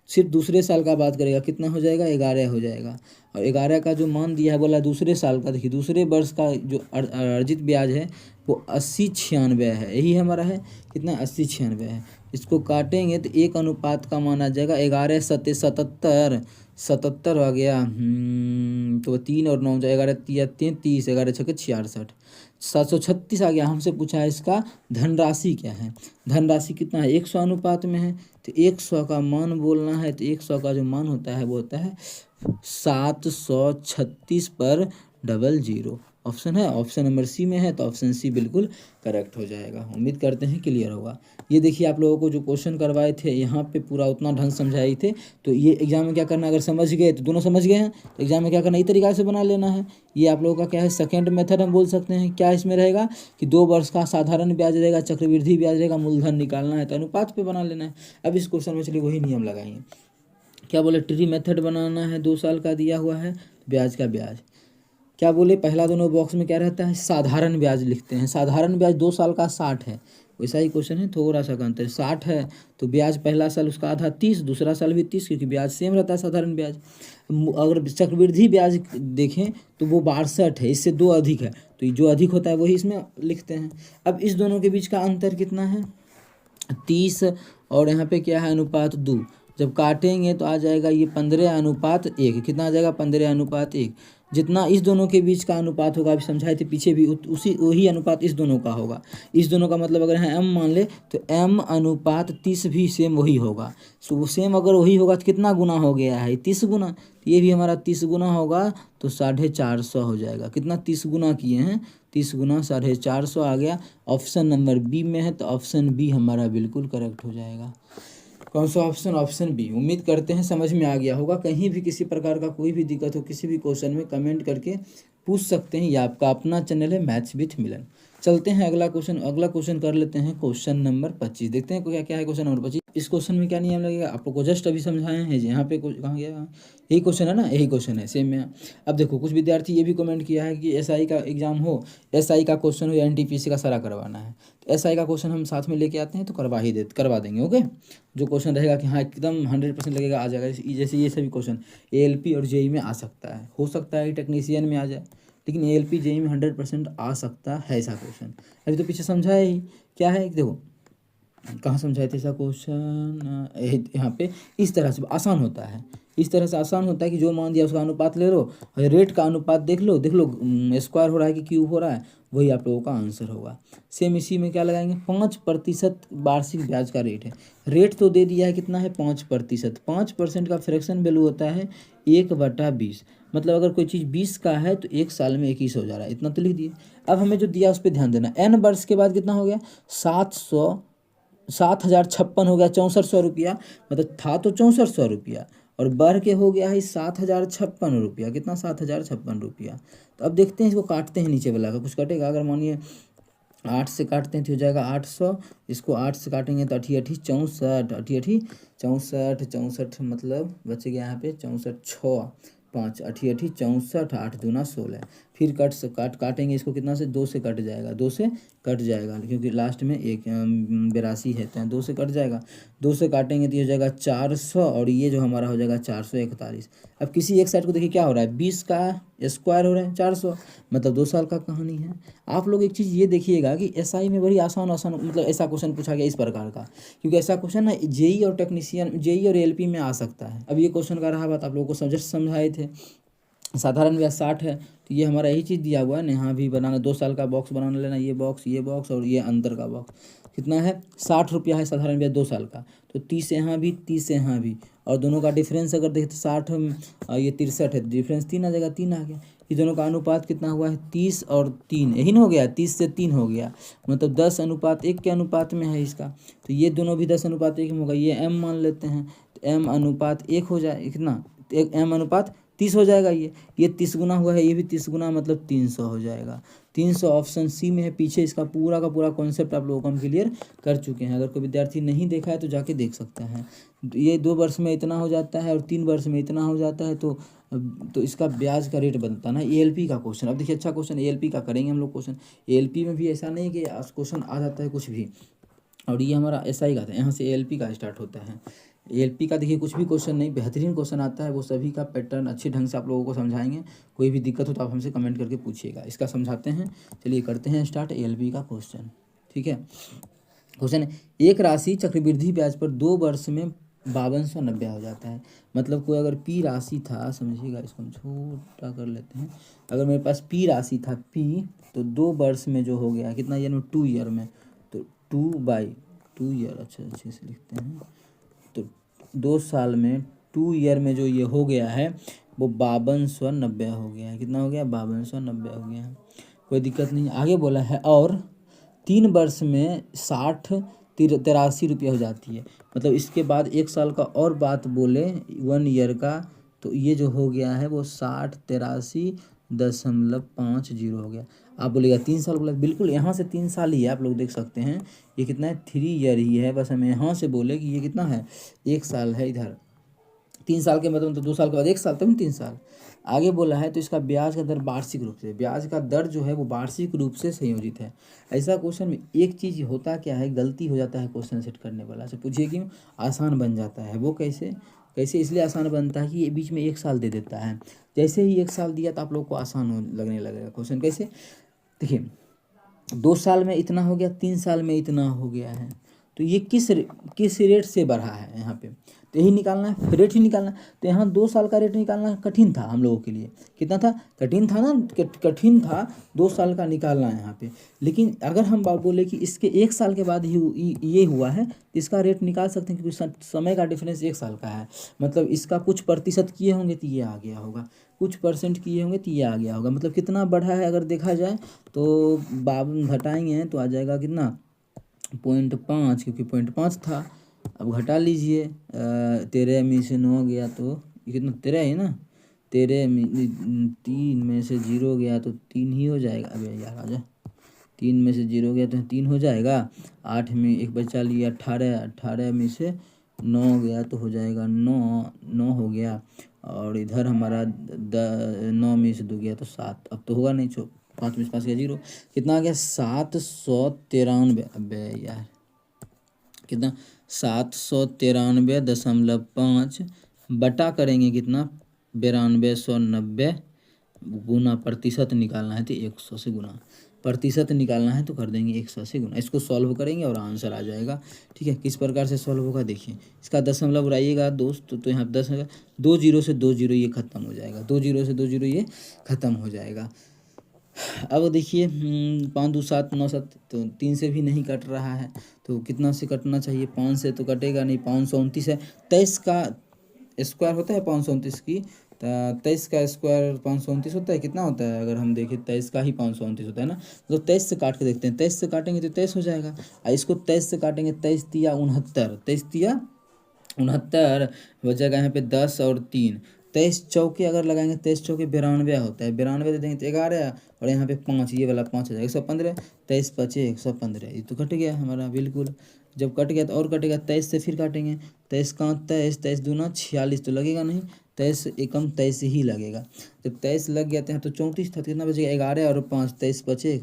Speaker 1: सिर्फ दूसरे साल का बात करेगा, कितना हो जाएगा? 11 हो जाएगा। और 11 का जो मान दिया है बोला दूसरे साल का, देखिए दूसरे वर्ष का जो अर्जित ब्याज है वो 8096 है, यही हमारा है। कितना? 8096 है। इसको काटेंगे तो 1 अनुपात का माना जाएगा 11 सत्ते 77, 77 आ गया। तो 3 और 9 जाएगा, 11 33, 11 छके 66, 736 आ गया। हमसे पूछा है इसका धनराशि क्या है। धनराशि कितना है? 100 अनुपात में है, तो 100 का मान बोलना है, तो 100 का जो मान होता है वो होता है 736/00। ऑप्शन है, ऑप्शन नंबर सी में है, तो ऑप्शन सी बिल्कुल करेक्ट हो जाएगा। उम्मीद करते हैं क्लियर होगा। ये देखिए आप लोगों को जो क्वेश्चन करवाए थे यहाँ पे पूरा उतना ढंग समझाए थे, तो ये एग्जाम में क्या करना, अगर समझ गए तो दोनों समझ गए हैं, तो एग्जाम में क्या करना, इस तरीका से बना लेना है। ये आप लोगों का क्या है, सेकेंड मेथड हम बोल सकते हैं। क्या इसमें रहेगा कि 2 वर्ष का साधारण ब्याज रहेगा, चक्रवृद्धि ब्याज रहेगा, मूलधन निकालना है तो अनुपात पे बना लेना है। अब इस क्वेश्चन में चलिए वही नियम लगाएंगे। क्या बोले? ट्री मेथड बनाना है, 2 साल का दिया हुआ है, ब्याज का ब्याज। क्या बोले? पहला दोनों बॉक्स में क्या रहता है? साधारण ब्याज लिखते हैं। साधारण ब्याज 2 साल का 60 है, वैसा ही क्वेश्चन है, थोड़ा सा अंतर। 60 है तो ब्याज पहला साल उसका आधा 30, दूसरा साल भी 30, क्योंकि ब्याज सेम रहता है साधारण ब्याज। अगर चक्रवृद्धि ब्याज देखें तो वो 62 है, इससे 2 अधिक है, तो जो अधिक होता है वही इसमें लिखते हैं। अब इस दोनों के बीच का अंतर कितना है? 30, और यहाँ पे क्या है? अनुपात 2। जब काटेंगे तो आ जाएगा ये 15/1। कितना आ जाएगा? 15/1। जितना इस दोनों के बीच का अनुपात होगा, अभी समझाए थे पीछे भी, उसी वही अनुपात इस दोनों का होगा। इस दोनों का मतलब अगर यहाँ m मान ले तो m/30 भी सेम वही होगा। सो सेम अगर वही होगा तो कितना गुना हो गया है? 30 गुना। तो ये भी हमारा 30 गुना होगा, तो 450 हो जाएगा। कितना? 30 गुना किए हैं, 30 गुना 450 आ गया। ऑप्शन नंबर बी में है, तो ऑप्शन बी हमारा बिल्कुल करेक्ट हो जाएगा। कौन सा ऑप्शन? Option B. उम्मीद करते हैं समझ में आ गया होगा। कहीं भी किसी प्रकार का कोई भी दिक्कत हो, किसी भी क्वेश्चन में कमेंट करके पूछ सकते हैं। यह आपका अपना चैनल है मैथ्स विथ मिलन। चलते हैं अगला क्वेश्चन कर लेते हैं, क्वेश्चन नंबर 25। देखते हैं क्या क्या है क्वेश्चन नंबर 25। इस क्वेश्चन में क्या नियम लगेगा आपको जस्ट अभी समझाए हैं। यहाँ पे कहाँ गया? यही क्वेश्चन है ना, यही क्वेश्चन है सेम में। अब देखो कुछ विद्यार्थी ये भी कमेंट किया है कि एसआई का एग्जाम हो, एसआई का क्वेश्चन हो या एनटीपीसी का सारा करवाना है, तो एसआई का क्वेश्चन हम साथ में लेके आते हैं तो करवा देंगे। ओके, जो क्वेश्चन रहेगा कि हाँ एकदम 100% लगेगा, आ जाएगा। जैसे ये सभी क्वेश्चन एएलपी और जेई में आ सकता है, हो सकता है टेक्नीशियन में आ जाए, लेकिन एएलपी जेई में 100% आ सकता है ऐसा क्वेश्चन। अभी तो पीछे समझाया ही क्या है, देखो कहाँ समझाए थे ऐसा क्वेश्चन। यहाँ पे इस तरह से आसान होता है, इस तरह से आसान होता है कि जो मान दिया उसका अनुपात ले लो, रेट का अनुपात देख लो स्क्वायर हो रहा है कि क्यूब हो रहा है, वही आप लोगों का आंसर होगा। सेम इसी में क्या लगाएंगे? 5% वार्षिक ब्याज का रेट है। रेट तो दे दिया है, कितना है? 5%। 5% का फ्रैक्शन वैल्यू होता है 1/20। मतलब अगर कोई चीज़ 20 का है तो 1 साल में 21 हो जा रहा है, इतना तो लिख दिए। अब हमें जो दिया उस पर ध्यान देना। n वर्ष के बाद कितना हो गया? 7,056 हो गया, 6400 रुपया। मतलब था तो 6400 रुपया और बढ़ के हो गया है 7,056 रुपया। कितना? 7,056 रुपया। तो अब देखते हैं इसको काटते हैं, नीचे वाला का कुछ कटेगा। अगर मानिए 8 से काटते हैं तो हो जाएगा 800, इसको 8 से काटेंगे तो 8 8 64, 8 8 64, 64 मतलब बच गया यहाँ पे 64 6 5, 8 8 64, 8 दूना 16। फिर काटेंगे इसको कितना से, 2 से कट जाएगा, 2 से कट जाएगा क्योंकि लास्ट में एक 82 है तो 2 से कट जाएगा। 2 से काटेंगे तो ये हो जाएगा 400 और ये जो हमारा हो जाएगा 441। अब किसी एक साइड को देखिए क्या हो रहा है, 20 का स्क्वायर हो रहा है 400, मतलब 2 साल का कहानी है। आप लोग एक चीज़ ये देखिएगा कि एसआई में बड़ी आसान मतलब ऐसा क्वेश्चन पूछा गया इस प्रकार का, क्योंकि ऐसा क्वेश्चन ना जेई और टेक्नीशियन, जेई और एलपी में आ सकता है। अब ये क्वेश्चन का रहा बात, आप लोगों को जस्ट समझाए थे। साधारण ब्याज 60 है तो ये हमारा यही चीज़ दिया हुआ है ना, यहाँ भी बनाना 2 साल का बॉक्स बनाना लेना, ये बॉक्स और ये अंदर का बॉक्स कितना है, 60 रुपया है साधारण ब्याज 2 साल का। तो 30 यहाँ भी 30 यहाँ भी, और दोनों का डिफरेंस अगर देखें तो 60 ये 63 है, डिफरेंस 3 आ जाएगा, 3 आ गया। ये दोनों का अनुपात कितना हुआ है, 30 और 3, यही ना हो गया, 30 से 3 हो गया, मतलब 10:1 के अनुपात में है इसका। तो ये दोनों भी 10:1 में होगा, ये m मान लेते हैं तो m/1 हो जाए कितना, m/30 हो जाएगा। ये 30 गुना हुआ है, ये भी 30 गुना, मतलब 300 हो जाएगा। 300 ऑप्शन सी में है। पीछे इसका पूरा का पूरा कॉन्सेप्ट आप लोगों को हम क्लियर कर चुके हैं। अगर कोई विद्यार्थी नहीं देखा है तो जाके देख सकते हैं। ये 2 वर्ष में इतना हो जाता है और 3 वर्ष में इतना हो जाता है, तो इसका ब्याज का रेट बनता है ना। एएलपी का क्वेश्चन, अब देखिए अच्छा क्वेश्चन एएलपी का करेंगे हम लोग क्वेश्चन। एएलपी में भी ऐसा नहीं कि क्वेश्चन आ जाता है कुछ भी, और ये हमारा एसआई का था, यहाँ से एएलपी का स्टार्ट होता है। एएलपी का देखिए कुछ भी क्वेश्चन नहीं, बेहतरीन क्वेश्चन आता है, वो सभी का पैटर्न अच्छे ढंग से आप लोगों को समझाएंगे। कोई भी दिक्कत हो तो आप हमसे कमेंट करके पूछिएगा, इसका समझाते हैं। चलिए करते हैं स्टार्ट एएलपी का क्वेश्चन, ठीक है। क्वेश्चन, एक राशि चक्रवृद्धि ब्याज पर 2 वर्ष में 5290 हो जाता है। मतलब कोई अगर पी राशि था, समझिएगा इसको हम छोटा कर लेते हैं। अगर मेरे पास पी राशि था पी, तो 2 वर्ष में जो हो गया कितना ईयर में, 2 ईयर में, तो 2/2 ईयर, अच्छा अच्छे से लिखते हैं, तो 2 साल में 2 ईयर में जो ये हो गया है वो 5290 हो गया है। कितना हो गया, 5290 हो गया है। कोई दिक्कत नहीं। आगे बोला है और 3 वर्ष में 83 रुपये हो जाती है। मतलब इसके बाद 1 साल का और बात बोले 1 ईयर का, तो ये जो हो गया है वो 6083.50 हो गया। आप बोलेगा 3 साल बोला, बिल्कुल यहाँ से 3 साल ही है, आप लोग देख सकते हैं ये कितना है, 3 ईयर ही है। बस हमें यहाँ से बोले कि ये कितना है, 1 साल है इधर। 3 साल के मतलब तो 2 साल के बाद 1 साल, तभी 3 साल। आगे बोला है तो इसका ब्याज का दर वार्षिक रूप से, ब्याज का दर जो है वो वार्षिक रूप से संयोजित है। ऐसा क्वेश्चन में एक चीज़ होता क्या है, गलती हो जाता है क्वेश्चन सेट करने वाला से, पूछिए क्यों, आसान बन जाता है। वो कैसे कैसे इसलिए आसान बनता है कि ये बीच में 1 साल दे देता है। जैसे ही 1 साल दिया तो आप लोग को आसान लगने लगेगा क्वेश्चन। कैसे, देखिए 2 साल में इतना हो गया, 3 साल में इतना हो गया है, तो ये किस रेट से बढ़ा है यहाँ पे, तो यही निकालना है, रेट ही निकालना है। तो यहाँ 2 साल का रेट निकालना कठिन था हम लोगों के लिए। कितना था, कठिन था ना, कठिन था 2 साल का निकालना है यहाँ पे। लेकिन अगर हम बात बोले कि इसके 1 साल के बाद ही ये हुआ है, तो इसका रेट निकाल सकते हैं, क्योंकि समय का डिफरेंस 1 साल का है। मतलब इसका कुछ प्रतिशत किए होंगे तो ये आ गया होगा, कुछ परसेंट किए होंगे तो ये आ गया होगा। मतलब कितना बढ़ा है अगर देखा जाए तो 52 घटाएंगे तो आ जाएगा कितना, 0.5, क्योंकि 0.5 था। अब घटा लीजिए, 13 में से 9 गया तो ये कितना, 13 है ना, 13 में 3 में से 0 गया तो 3 ही हो जाएगा। अबे यार आजा, 3 में से 0 गया तो 3 हो जाएगा। 8 में एक बचा लिया 18 में से 9 गया तो हो जाएगा 9 हो गया। और इधर हमारा 9 में से 2 गया तो 7, अब तो होगा नहीं, 5 में से 5 गया 0, कितना आ गया 793। अबे यार कितना, 793.5 बटा करेंगे कितना, 9290 गुना प्रतिशत निकालना है तो 100 से गुना, प्रतिशत निकालना है तो कर देंगे 100 से गुना। इसको सॉल्व करेंगे और आंसर आ जाएगा। ठीक है, किस प्रकार से सॉल्व होगा देखिए, इसका दशमलव उड़ाइएगा दोस्त, तो यहाँ 10 होगा, 2 0 से 2 0 ये खत्म हो जाएगा, 2 0 से 2 0 ये खत्म हो जाएगा। अब देखिए 5 2 7 9 7, तो 3 से भी नहीं कट रहा है, तो कितना से कटना चाहिए, 5 से तो कटेगा नहीं, 529 है। 23 का स्क्वायर होता है 529 की, 23 का स्क्वायर 529 होता है, कितना होता है अगर हम देखें 23 का ही 529 होता है ना। तो 23 से काट के देखते हैं, 23 से काटेंगे तो 23 हो जाएगा, और इसको 23 से काटेंगे, 23 तिया 69, 23 तिया 69 बचेगा यहाँ पे 10 और 3, 23 चौके अगर लगाएंगे, 23 चौके 92 होता है, 92 दे देंगे तो 11, और यहाँ पे 5, ये वाला 5 हो जाएगा 115, 23 5 115, ये तो कट गया हमारा बिल्कुल। जब कट गया तो और कटेगा, 23 से फिर काटेंगे, 23 का 23, 23 दूना 46 तो लगेगा नहीं, 23 एकम 23 ही लगेगा। जब 23 लग गया तो 34 था, कितना बचेगा 11 और 5 23 बचे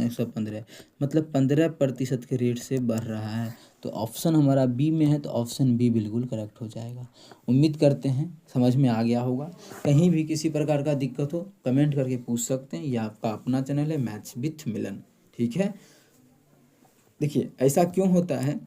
Speaker 1: 115, मतलब 15% के रेट से बढ़ रहा है। तो ऑप्शन हमारा बी में है, तो ऑप्शन बी बिल्कुल करेक्ट हो जाएगा। उम्मीद करते हैं समझ में आ गया होगा। कहीं भी किसी प्रकार का दिक्कत हो कमेंट करके पूछ सकते हैं। यह आपका अपना चैनल है मैथ्स विथ मिलन, ठीक है। देखिए ऐसा क्यों होता है,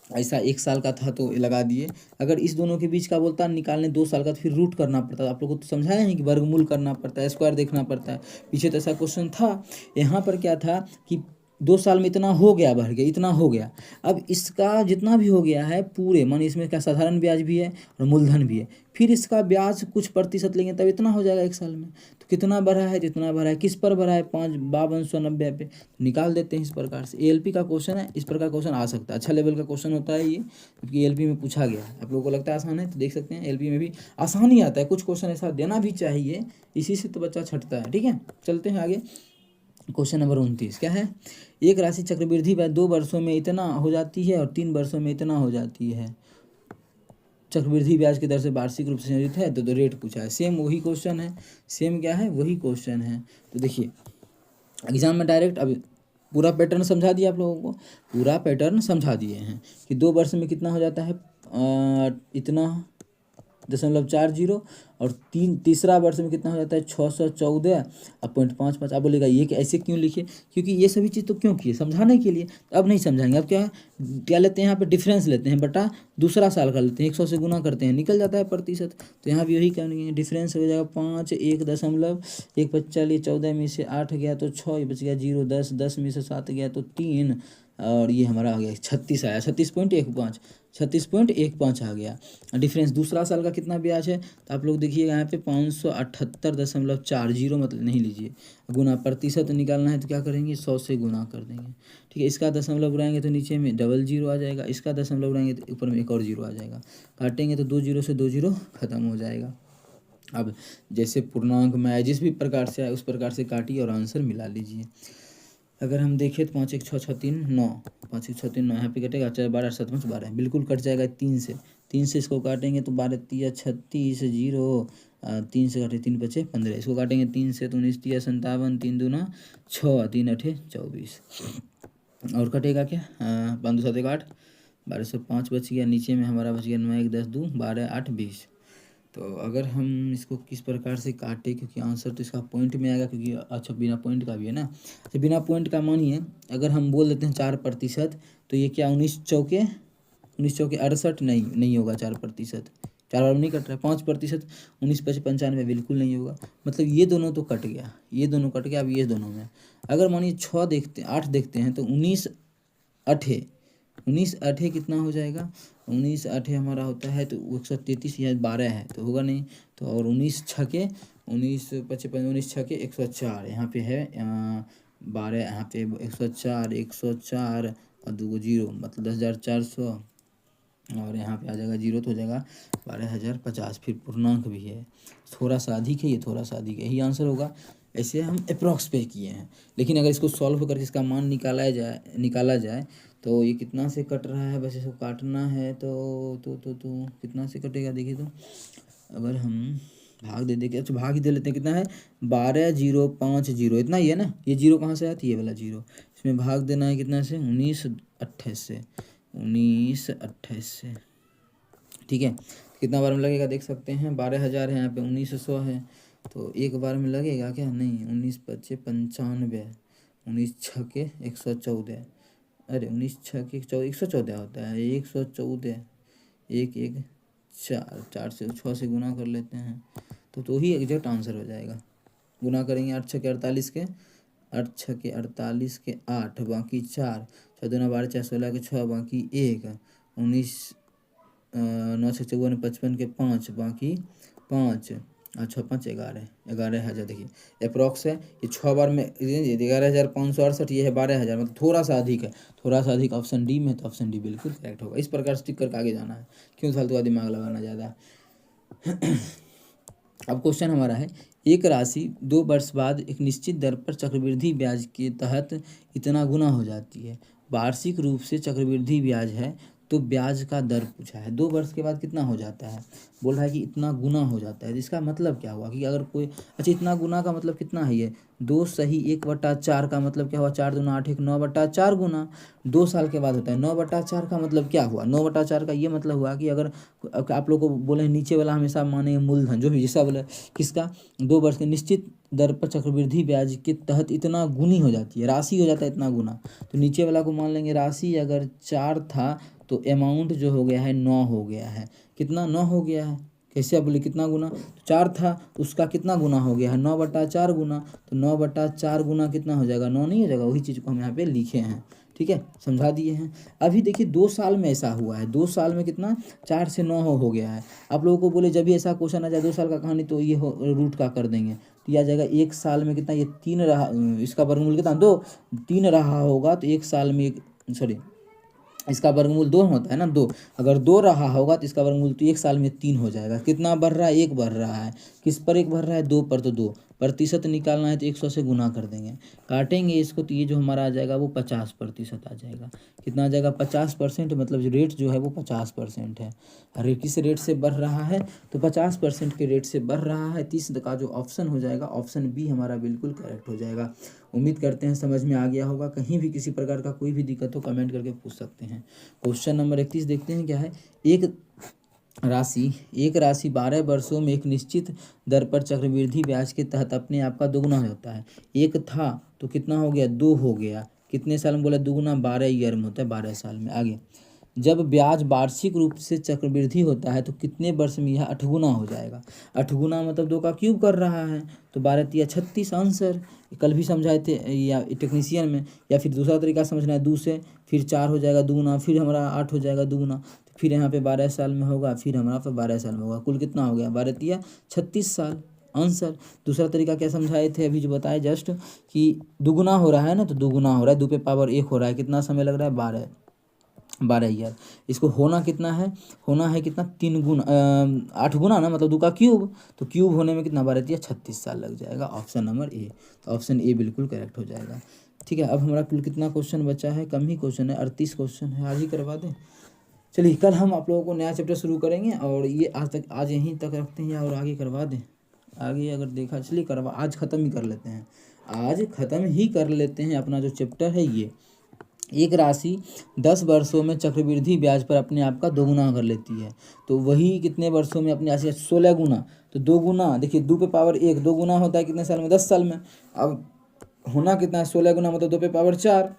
Speaker 1: ऐसा 1 साल का था तो लगा दिए, अगर इस दोनों के बीच का बोलता निकालने 2 साल का तो फिर रूट करना पड़ता है। आप लोगों को तो समझाया है कि वर्गमूल करना पड़ता है, स्क्वायर देखना पड़ता है। पीछे तो ऐसा क्वेश्चन था। यहाँ पर क्या था कि 2 साल में इतना हो गया, बढ़ गया, इतना हो गया। अब इसका जितना भी हो गया है पूरे, मान इसमें क्या साधारण ब्याज भी है और मूलधन भी है, फिर इसका ब्याज कुछ प्रतिशत लेंगे तब इतना हो जाएगा 1 साल में। तो कितना बढ़ा है, जितना बढ़ा है, किस पर बढ़ा है, 5290 पे निकाल देते हैं। इस प्रकार से एएलपी का क्वेश्चन है, इस प्रकार क्वेश्चन आ सकता है। अच्छा लेवल का क्वेश्चन होता है ये, क्योंकि एएलपी में पूछा गया है। आप लोगों को लगता है आसान है, तो देख सकते हैं एएलपी में भी आसान ही आता है। कुछ क्वेश्चन ऐसा देना भी चाहिए, इसी से तो बच्चा छटता है, ठीक है। चलते हैं आगे। क्वेश्चन नंबर 29 क्या है, एक राशि चक्रवृद्धि ब्याज 2 वर्षों में इतना हो जाती है और 3 वर्षों में इतना हो जाती है। चक्रवृद्धि ब्याज की दर से वार्षिक रूप से संयोजित है, तो रेट पूछा है। सेम वही क्वेश्चन है, सेम क्या है, वही क्वेश्चन है। तो देखिए एग्जाम में डायरेक्ट अब पूरा पैटर्न समझा दिया आप लोगों को, पूरा पैटर्न समझा दिए हैं कि 2 वर्ष में कितना हो जाता है, इतना 0.40, और तीसरा वर्ष में कितना हो जाता है 614.55। आप बोलेगा ये कि ऐसे क्यों लिखे, क्योंकि ये सभी चीज़ तो क्यों किए, समझाने के लिए। अब नहीं समझाएंगे, अब क्या लेते हैं यहाँ पे, डिफरेंस लेते हैं बटा दूसरा साल का लेते हैं, 100 से गुना करते हैं, निकल जाता है प्रतिशत। तो यहाँ भी यही करेंगे, डिफरेंस हो जाएगा 5, 1.1 बच्चा लिए 14 में से 8 गया तो 6, ये बच गया 0, 10 में से 7 गया तो 3, और ये हमारा आ गया 36 आया, 36.15 आ गया। डिफरेंस दूसरा साल का कितना ब्याज है, तो आप लोग देखिएगा यहाँ पे 578.40, मतलब नहीं लीजिए, गुना प्रतिशत निकालना है तो क्या करेंगे 100 से गुना कर देंगे, ठीक है। इसका दशमलव उड़ाएंगे तो नीचे में डबल जीरो आ जाएगा, इसका दशमलव उड़ाएंगे तो ऊपर में एक और जीरो आ जाएगा, काटेंगे तो 2 जीरो से 2 जीरो खत्म हो जाएगा। अब जैसे पूर्णांक में आए जिस भी प्रकार से आए उस प्रकार से काटिए और आंसर मिला लीजिए। अगर हम देखें तो 5 1 6 6 3 9, 5 1 6 3 9 यहाँ पे कटेगा, 4 12 7 5 12 बिल्कुल कट जाएगा। 3 से इसको काटेंगे तो 12 3 36 0, 3 से काटे 3 बचे 15, इसको काटेंगे 3 से तो 19 3 57, 3 दूना 6, 3 8 24, और कटेगा क्या 5 2 7 1 8, 12 से 5 बच गया, नीचे में हमारा बच गया 9 1 10 2 12 8 20। तो अगर हम इसको किस प्रकार से काटे, क्योंकि आंसर तो इसका पॉइंट में आएगा, क्योंकि अच्छा बिना पॉइंट का भी है ना। तो बिना पॉइंट का मानिए अगर हम बोल देते हैं 4%, तो ये क्या 19 चौके 68 नहीं होगा 4%, 4 बार में नहीं कट रहा है। 5% 19 5 95 बिल्कुल नहीं होगा, मतलब ये दोनों तो कट गया, ये दोनों कट गया। अब ये दोनों में अगर मानिए 8 देखते हैं तो 19 8 कितना हो जाएगा, 19 8 हमारा होता है तो 133, या 12 है तो होगा नहीं, तो और 19 छके 19 55 19 छके 104, यहाँ पे है 12, यहाँ पे 104 और 2 जीरो मतलब 10,400, और यहाँ पे आ जाएगा जीरो तो हो जाएगा 12,050। फिर पूर्णांक भी है, थोड़ा सा अधिक है, ये थोड़ा सा अधिक है, यही आंसर होगा। ऐसे हम अप्रॉक्स पे किए हैं, लेकिन अगर इसको सॉल्व करके इसका मान निकाला जाए तो ये कितना से कट रहा है, बस इसको काटना है तो कितना से कटेगा देखिए। तो अगर हम भाग दे देंगे, अच्छा भाग ही दे लेते हैं, कितना है 12,050, इतना ही है ना। ये जीरो कहाँ से आया था, ये वाला जीरो, इसमें भाग देना है कितना से 19 28 से, ठीक है। कितना बार में लगेगा देख सकते हैं, 12,000 है यहाँ पे, 1900 है, तो एक बार में लगेगा क्या, नहीं 19 5 95, 19 छके 114, अरे 19 छके 114 होता है, 114 1 1 4 से 6 से गुना कर लेते हैं तो ही एग्जैक्ट आंसर हो जाएगा। गुना करेंगे 8 छके 48 के, 8 छके 48 के 8, बाकी 4, 6 दूना 12 4 16 के 6, बाकी 1, 19 9 से 54 55 के 5, बाकी 5, 6 5 11,000। देखिए अप्रॉक्स है, ये 6 बार में 11,568, ये है 12,000, मतलब थोड़ा सा अधिक है, थोड़ा सा अधिक ऑप्शन डी में, तो ऑप्शन डी बिल्कुल करेक्ट होगा। इस प्रकार से टिक करके आगे जाना है, क्यों फालतू का दिमाग लगाना ज़्यादा। अब क्वेश्चन हमारा है, एक राशि 2 वर्ष बाद एक निश्चित दर पर चक्रवृद्धि ब्याज के तहत इतना गुना हो जाती है, वार्षिक रूप से चक्रवृद्धि ब्याज है तो ब्याज का दर पूछा है। 2 वर्ष के बाद कितना हो जाता है, बोल रहा है कि इतना गुना हो जाता है। इसका मतलब क्या हुआ कि अगर कोई, अच्छा इतना गुना का मतलब कितना है, ये 2 सही 1/4 का मतलब क्या हुआ, 4 दूना 8 1 9/4 गुना 2 साल के बाद होता है। 9/4 का मतलब क्या हुआ, 9/4 का ये मतलब हुआ कि अगर आप लोग को बोले नीचे वाला हमेशा मानेंगे मूलधन, जो भी जैसा बोले किसका, 2 वर्ष के निश्चित दर पर चक्रवृद्धि ब्याज के तहत इतना गुनी हो जाती है, राशि हो जाता है इतना गुना। तो नीचे वाला को मान लेंगे राशि अगर 4 था तो अमाउंट जो हो गया है 9 हो गया है। कितना, 9 हो गया है। कैसे आप बोले कितना गुना, 4 था उसका कितना गुना हो गया है, 9/4 गुना। तो 9/4 गुना कितना हो जाएगा, 9 नहीं हो जाएगा। वही चीज़ को हम यहाँ पे लिखे हैं, ठीक है, समझा दिए हैं। अभी देखिए 2 साल में ऐसा हुआ है, 2 साल में कितना, 4 से 9 हो गया है। आप लोगों को बोले जब भी ऐसा क्वेश्चन आ जाए 2 साल का कहानी, तो ये रूट का कर देंगे तो ये आ जाएगा 1 साल में कितना, ये 3 रहा, इसका वर्गमूल कितना, 2 3 रहा होगा तो 1 साल में, सॉरी इसका वर्गमूल 2 होता है ना, 2 अगर 2 रहा होगा तो इसका वर्गमूल तो 1 साल में 3 हो जाएगा। कितना बढ़ रहा है, 1 बढ़ रहा है। किस पर 1 बढ़ रहा है, 2 पर। तो 2 प्रतिशत निकालना है तो 100 से गुना कर देंगे, काटेंगे इसको तो ये जो हमारा आ जाएगा वो 50% आ जाएगा। कितना आ जाएगा, 50%, मतलब जो रेट जो है वो 50% है। अरे किस रेट से बढ़ रहा है, तो 50% के रेट से बढ़ रहा है। 30 का जो ऑप्शन हो जाएगा, ऑप्शन बी हमारा बिल्कुल करेक्ट हो जाएगा। उम्मीद करते हैं समझ में आ गया होगा। कहीं भी किसी प्रकार का कोई भी दिक्कत हो कमेंट करके पूछ सकते हैं। क्वेश्चन नंबर 31 देखते हैं क्या है। एक राशि 12 वर्षों में एक निश्चित दर पर चक्रवृद्धि ब्याज के तहत अपने आप का दोगुना हो जाता है। एक था तो कितना हो गया, 2 हो गया। कितने साल में बोला, दुगुना, 12 ईयर में होता है, 12 साल में। आगे, जब ब्याज वार्षिक रूप से चक्रवृद्धि होता है तो कितने वर्ष में यह 8 गुना हो जाएगा। 8 गुना मतलब 2 का क्यूब कर रहा है, तो 12 तिया 36 आंसर। कल भी समझाए थे या टेक्नीशियन में। या फिर दूसरा तरीका समझना है, 2 से फिर 4 हो जाएगा दुगुना, फिर हमारा 8 हो जाएगा दुगुना, तो फिर यहाँ पे 12 साल में होगा, फिर हमारा पे 12 साल में होगा। कुल कितना हो गया, 12 तिया 36 साल आंसर। दूसरा तरीका क्या समझाए थे अभी जो बताए जस्ट, कि दुगुना हो रहा है ना, तो दुगुना हो रहा है, 2 पे पावर 1 हो रहा है। कितना समय लग रहा है, 12 ईयर। इसको होना कितना है, होना है कितना, 3 गुना 8 गुना ना, मतलब 2 का क्यूब, तो क्यूब होने में कितना, 12 या 36 साल लग जाएगा। ऑप्शन नंबर ए, तो ऑप्शन ए बिल्कुल करेक्ट हो जाएगा। ठीक है, अब हमारा कुल कितना क्वेश्चन बचा है, कम ही क्वेश्चन है, 38 क्वेश्चन है। आज ही करवा दें, चलिए कल हम आप लोगों को नया चैप्टर शुरू करेंगे, और ये आज यहीं तक रखते हैं और आगे करवा दें। आगे अगर देखा, चलिए आज ख़त्म ही कर लेते हैं, आज ख़त्म ही कर लेते हैं अपना जो चैप्टर है ये। एक राशि 10 वर्षों में चक्रवृद्धि ब्याज पर अपने आप का दोगुना कर लेती है, तो वही कितने वर्षों में अपने राशि 16 गुना। तो 2 गुना, देखिए 2 पे पावर 1, 2 गुना होता है कितने साल में, 10 साल में। अब होना कितना है, 16 गुना मतलब 2 पे पावर 4,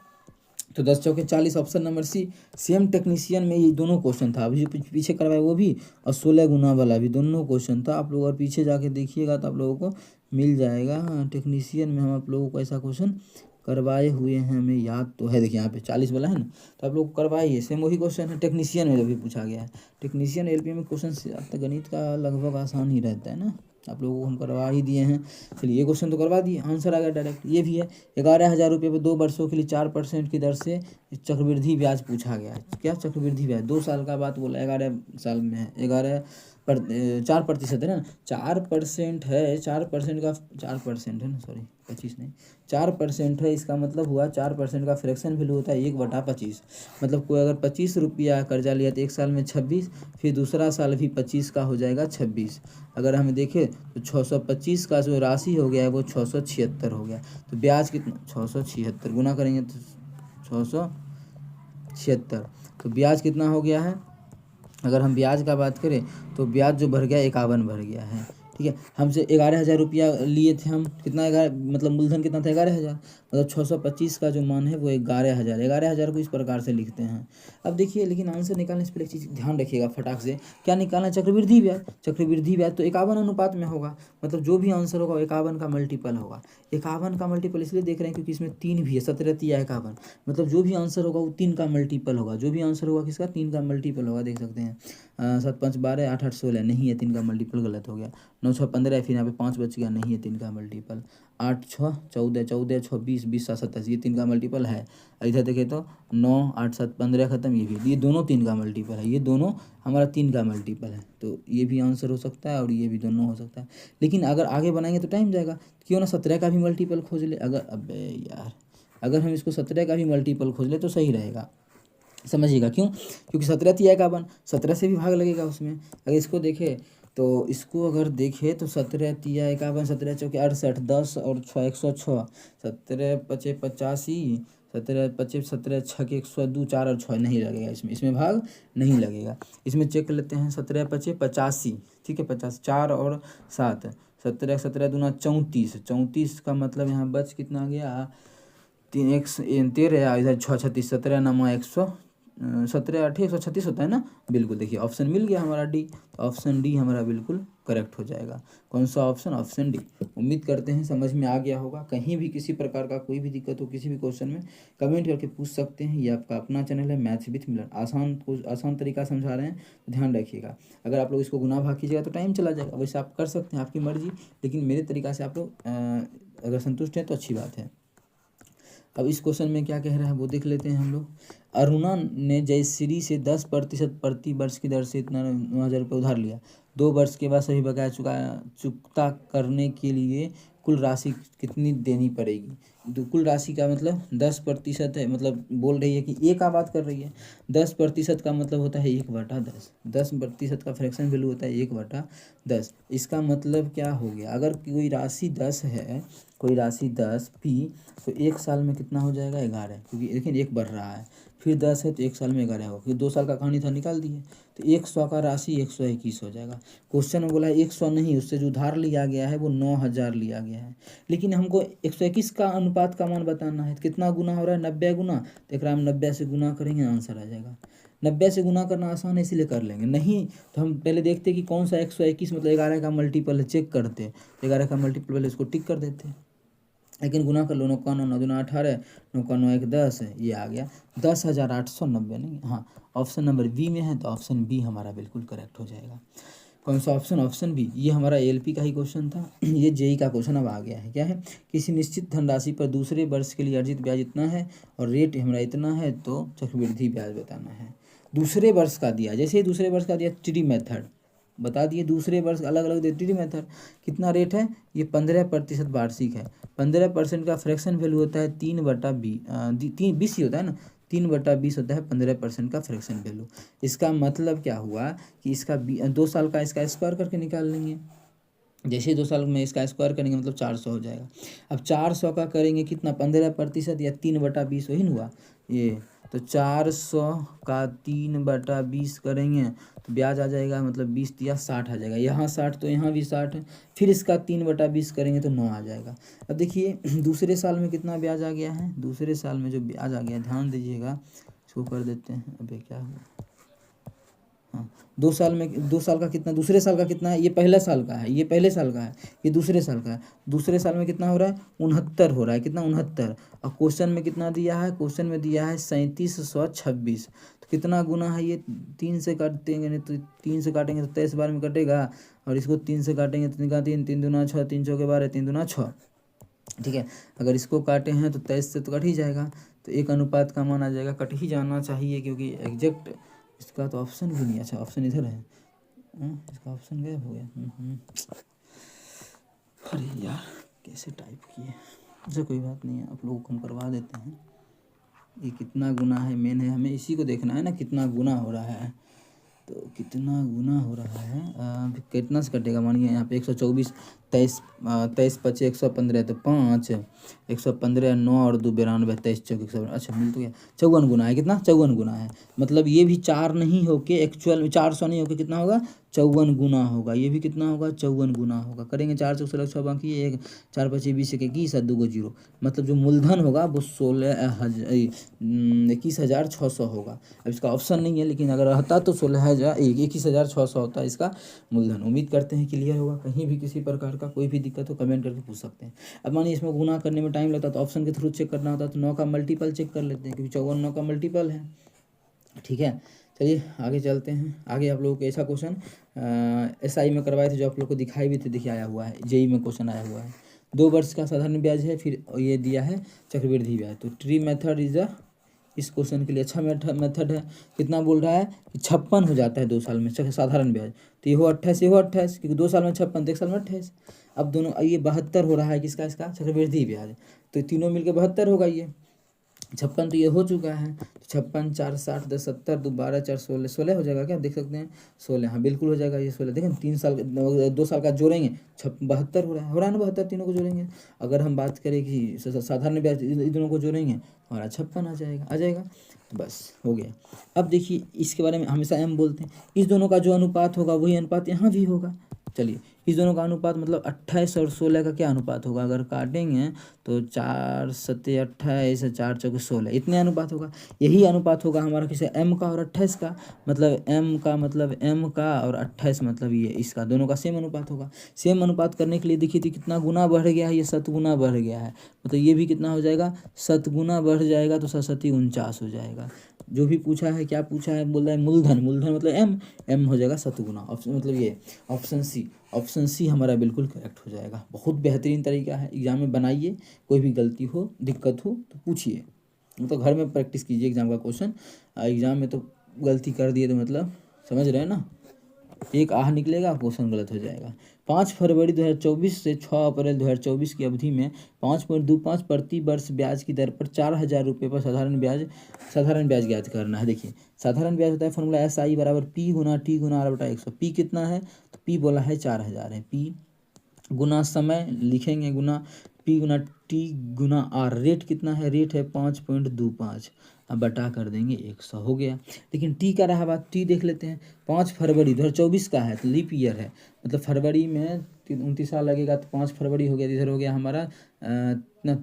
Speaker 1: तो 10 चौके 40, option number C. Same technician में ये दोनों क्वेश्चन था, अभी जो पीछे करवाए वो भी, और 16 गुना वाला भी, दोनों क्वेश्चन था। आप लोग और पीछे जाके देखिएगा तो आप लोगों को मिल जाएगा। हाँ, टेक्नीशियन में हम आप लोगों को ऐसा क्वेश्चन करवाए हुए हैं, हमें याद तो है। देखिए यहाँ पे 40 वाला है ना, तो आप लोग करवाइए। सेम वही क्वेश्चन है टेक्नीशियन में जो भी पूछा गया है। टेक्नीशियन एलपी में क्वेश्चन गणित का लगभग आसान ही रहता है ना, आप लोगों को हम करवा ही दिए हैं। चलिए ये क्वेश्चन तो करवा दिए, आंसर आ गया डायरेक्ट। ये भी है, 11,000 रुपये पर 2 वर्षों के लिए 4% की दर से चक्रवृद्धि ब्याज पूछा गया है। क्या चक्रवृद्धि ब्याज, 2 साल का बात बोला, 11 साल में है, 4% है ना, 4% है, 4% का 4% है ना, सॉरी 25 नहीं, 4% है। इसका मतलब हुआ 4% का फ्रैक्शन वैल्यू होता है 1/25। मतलब कोई अगर 25 रुपया कर्जा लिया तो 1 साल में 26, फिर दूसरा साल भी 25 का हो जाएगा 26। अगर हमें देखें तो 625 का जो राशि हो गया है वो 676 हो गया। तो ब्याज कितना, 676 गुना करेंगे तो 676, तो ब्याज कितना हो गया है। अगर हम ब्याज का बात करें तो ब्याज जो भर गया 51 भर गया है। ठीक है, हमसे 11,000 रुपया लिए थे हम, कितना 11, मतलब मूलधन कितना था 11,000, मतलब 625 का जो मान है वो 11,000। 11,000 को इस प्रकार से लिखते हैं। अब देखिए, लेकिन आंसर निकालने से पहले एक चीज़ ध्यान रखिएगा फटाक से, क्या निकालना है, चक्रवृद्धि ब्याज। चक्रवृद्धि ब्याज तो 51 अनुपात में होगा, मतलब जो भी आंसर होगा 51 का मल्टीपल होगा। 51 का मल्टीपल इसलिए देख रहे हैं क्योंकि इसमें 3 भी है, 17 तिया 51, मतलब जो भी आंसर होगा वो 3 का मल्टीपल होगा। जो भी आंसर होगा किसका, 3 का मल्टीपल होगा, देख सकते हैं। 7 5 12, 8 8 16 नहीं है, 3 का मल्टीपल गलत हो गया। 9 6 15, फिर यहाँ पे 5 बच गया, नहीं है 3 का मल्टीपल। 8 6 14, 14 6 20, 20 7 27, ये 3 का मल्टीपल है। इधर देखें तो 9 8 7 15 खत्म, ये दोनों 3 का मल्टीपल है, ये दोनों हमारा 3 का मल्टीपल है। तो ये भी आंसर हो सकता है और ये भी दोनों हो सकता है। लेकिन अगर आगे बनाएंगे तो टाइम जाएगा, क्यों ना 17 का भी मल्टीपल खोज ले। अगर अबे यार, अगर हम इसको 17 का भी मल्टीपल खोज ले तो सही रहेगा। समझिएगा क्यों, क्योंकि 17 तिया 51, 17 से भी भाग लगेगा उसमें। अगर इसको देखें तो इसको अगर देखें तो 17 तिया 51, 17 चौके 68, 10 और 6 106, 17 पचे 85, 17 पचे 17 छः के 102, 4 और 6 नहीं लगेगा इसमें भाग नहीं लगेगा। इसमें चेक कर लेते हैं, 17 पचे 85, ठीक है 50, 4 और 7, 17 17 दूना 34, 34 का मतलब यहाँ बच कितना आ गया, 3 एक 13, इधर 6 36, 17 नमा 100, 17 8 136 होता है ना, बिल्कुल देखिए ऑप्शन मिल गया हमारा डी। ऑप्शन डी हमारा बिल्कुल करेक्ट हो जाएगा। कौन सा ऑप्शन, ऑप्शन डी। उम्मीद करते हैं समझ में आ गया होगा। कहीं भी किसी प्रकार का कोई भी दिक्कत हो किसी भी क्वेश्चन में कमेंट करके पूछ सकते हैं। ये आपका अपना चैनल है मैथ्स विथ मिलन, आसान तरीका समझा रहे हैं, तो ध्यान रखिएगा। अगर आप लोग इसको गुना भाग कीजिएगा तो टाइम चला जाएगा, वैसे आप कर सकते हैं, आपकी मर्जी, लेकिन मेरे तरीका से आप लोग अगर संतुष्ट हैं तो अच्छी बात है। अब इस क्वेश्चन में क्या कह रहा है वो देख लेते हैं हम लोग। अरुणा ने जयश्री से 10% प्रति वर्ष की दर से इतना 9,000 रुपये उधार लिया। 2 वर्ष के बाद सभी बकाया चुकता करने के लिए कुल राशि कितनी देनी पड़ेगी। तो कुल राशि का मतलब 10% है, मतलब बोल रही है कि ए का बात कर रही है। 10% का मतलब होता है 1/10, 10% का फ्रैक्शन वैल्यू होता है 1/10। इसका मतलब क्या हो गया, अगर कोई राशि 10 है, कोई राशि 10 पी, तो 1 साल में कितना हो जाएगा 11, क्योंकि देखिए 1 बढ़ रहा है, फिर 10 है तो 1 साल में 11 होगा, फिर 2 साल का कहानी था निकाल दिए, तो 100 का राशि 121 हो जाएगा। क्वेश्चन में बोला है 100 नहीं, उससे जो उधार लिया गया है वो 9,000 लिया गया है, लेकिन हमको 121 का अनुपात का मान बताना है। कितना गुना हो रहा है, 90 गुना, तो एक 90 से गुना करेंगे आंसर आ जाएगा। 90 से गुना करना आसान है इसीलिए कर लेंगे, नहीं तो हम पहले देखते कि कौन सा 121 मतलब 11 का मल्टीपल है, चेक करते, 11 का मल्टीपल पहले इसको टिक कर देते हैं, लेकिन गुना कर लो, 9 का 9 9 दूना 18, 9 का 9 1 10, ये आ गया 10,890 नहीं, हाँ ऑप्शन नंबर बी में है, तो ऑप्शन बी हमारा बिल्कुल करेक्ट हो जाएगा। कौन सा ऑप्शन, ऑप्शन बी। ये हमारा एलपी का ही क्वेश्चन था, ये जेई का क्वेश्चन अब आ गया है। क्या है, किसी निश्चित धनराशि पर दूसरे वर्ष के लिए अर्जित ब्याज इतना है और रेट हमारा इतना है, तो चक्रवृद्धि ब्याज बताना है। दूसरे वर्ष का दिया, जैसे ही दूसरे वर्ष का दिया ट्री मेथड बता दिए, दूसरे वर्ष अलग अलग ट्री मेथड। कितना रेट है, ये 15% वार्षिक है। 15% का फ्रैक्शन वैल्यू होता है 3/20 ही होता है ना, 3/20 होता है 15% का फ्रैक्शन वैल्यू। इसका मतलब क्या हुआ कि इसका 2 साल का इसका स्क्वायर करके निकाल लेंगे। जैसे ही 2 साल में इसका स्क्वायर करेंगे मतलब 400 हो जाएगा। अब 400 का करेंगे कितना, 15% या 3/20 वही हुआ ये, तो 400 का 3/20 करेंगे तो ब्याज आ जाएगा, मतलब 20 या 60 आ जाएगा। यहाँ 60 तो यहाँ भी 60 है, फिर इसका 3/20 करेंगे तो 9 आ जाएगा। अब देखिए दूसरे साल में कितना ब्याज आ गया है, दूसरे साल में जो ब्याज आ गया ध्यान दीजिएगा, इसको कर देते हैं। अबे क्या हुआ, हाँ 2 साल में, 2 साल का कितना, दूसरे साल का कितना है, ये पहले साल का है, ये पहले साल का है, ये दूसरे साल का है। दूसरे साल में कितना हो रहा है, 69 हो रहा है, कितना 69। और क्वेश्चन में कितना दिया है, क्वेश्चन में दिया है 3726, तो कितना गुना है ये, 3 से काटेंगे नहीं तो 3 से काटेंगे तो 23 बार में कटेगा, और इसको 3 से काटेंगे तो निकाल 3 3 दूना 6, 3 चौके 12, 3 दूना 6, ठीक है। अगर इसको काटे हैं तो 23 से तो कट ही जाएगा, तो 1 अनुपात का मान आ जाएगा, कट ही जाना चाहिए, क्योंकि एग्जैक्ट इसका तो ऑप्शन भी नहीं, अच्छा ऑप्शन इधर है, इसका ऑप्शन गायब हो गया। अरे यार कैसे टाइप किए, अच्छा कोई बात नहीं है, आप लोगों को हम करवा देते हैं। ये कितना गुना है मेन है, हमें इसी को देखना है ना, कितना गुना हो रहा है, तो कितना गुना हो रहा है, कितना से कटेगा, मानिए यहाँ पे 124, 23 पचे 115 तो 5, 115 9 और 2 92, 23 चौक 100, अच्छा मिल तो गया। 54 गुना है, कितना 54 गुना है, मतलब ये भी 4 नहीं होके एक्चुअल में 400 नहीं होके कितना होगा 54 गुना होगा, ये भी कितना होगा 54 गुना होगा। करेंगे 4 चौक 16 6 बाकी 1 4 पचे 20 21 और 2 0, मतलब जो मूलधन होगा वो 21,600 होगा। अब इसका ऑप्शन नहीं है, लेकिन अगर रहता तो 21,600 होता है इसका मूलधन। उम्मीद करते हैं क्लियर होगा। कहीं भी किसी प्रकार का कोई भी दिक्कत हो कमेंट करके पूछ सकते हैं। अब मानिए इसमें गुना करने में टाइम लगता तो ऑप्शन के थ्रू चेक करना होता, तो 9 का मल्टीपल चेक कर लेते हैं, क्योंकि 54 9 का मल्टीपल है, ठीक है। चलिए आगे चलते हैं। आगे आप लोगों को ऐसा क्वेश्चन SI में करवाए थे, जो आप लोग को दिखाई भी थे, देखिए आया हुआ है, जेई में क्वेश्चन आया हुआ है। 2 वर्ष का साधारण ब्याज है, फिर ये दिया है चक्रवृद्धि ब्याज, तो ट्री मेथड इज अ इस क्वेश्चन के लिए अच्छा मेथड है। कितना बोल रहा है कि 56 हो जाता है 2 साल में साधारण ब्याज, तो ये हो 28, ये हो 28, क्योंकि 2 साल में 56 तो 1 साल में 28। अब दोनों ये 72 हो रहा है, किसका, इसका चक्रवृद्धि ब्याज, तो तीनों मिलकर 72 होगा ये, 56 तो ये हो चुका है, तो 56 4 60 10 70 2 12 4 16 16 हो जाएगा क्या, देख सकते हैं 16, हाँ बिल्कुल हो जाएगा ये 16। देखें 3 साल 2 साल का जोड़ेंगे 72 हो रहा है ना, 72 तीनों को जोड़ेंगे। अगर हम बात करें कि साधारण ब्याज इन दोनों को जोड़ेंगे हमारा 56 आ जाएगा। बस हो गया। अब देखिए इसके बारे में हमेशा एम बोलते हैं, इस दोनों का जो अनुपात होगा वही अनुपात यहाँ भी होगा। चलिए इस दोनों का अनुपात मतलब 28 और 16 का क्या अनुपात होगा, अगर काटेंगे तो 4 सत्ते 28 4 चौके 16, इतने अनुपात होगा। यही अनुपात होगा हमारा किसे, एम का और 28 का, मतलब एम का मतलब एम का और 28 मतलब ये इसका, दोनों का सेम अनुपात होगा। सेम अनुपात करने के लिए देखिए तो कितना गुना बढ़ गया है, ये 7 गुना बढ़ गया है, मतलब ये भी कितना हो जाएगा 7 गुना बढ़ जाएगा, तो 7 49 हो जाएगा। जो भी पूछा है, क्या पूछा है, बोल रहा है मूलधन, मूलधन मतलब एम हो जाएगा 7 गुना, ऑप्शन मतलब ये ऑप्शन सी हमारा बिल्कुल करेक्ट हो जाएगा। बहुत बेहतरीन तरीका है, एग्जाम में बनाइए, कोई भी गलती हो दिक्कत हो तो पूछिए, तो घर में प्रैक्टिस कीजिए एग्जाम का क्वेश्चन। एग्जाम में तो गलती कर दिए तो मतलब समझ रहे हैं ना, एक आह निकलेगा क्वेश्चन गलत हो जाएगा। 5 फरवरी 2024 से 6 अप्रैल 2024 की अवधि में 5.25 प्रति वर्ष ब्याज की दर पर 4,000 रुपये पर साधारण ब्याज ज्ञात करना है। देखिए साधारण ब्याज होता है फॉर्मूला SI बराबर P गुना T गुना R बटा 100। P कितना है, तो P बोला है 4,000 है। P गुना समय लिखेंगे, गुना P गुना T गुना R, रेट कितना है, रेट है 5.25, अब बटा कर देंगे 100 हो गया। लेकिन T का रहा बात, T देख लेते हैं। 5 फरवरी 2024 का है तो लीप ईयर है, मतलब फरवरी में 29 साल लगेगा, तो 5 फरवरी हो गया, इधर हो गया हमारा कितना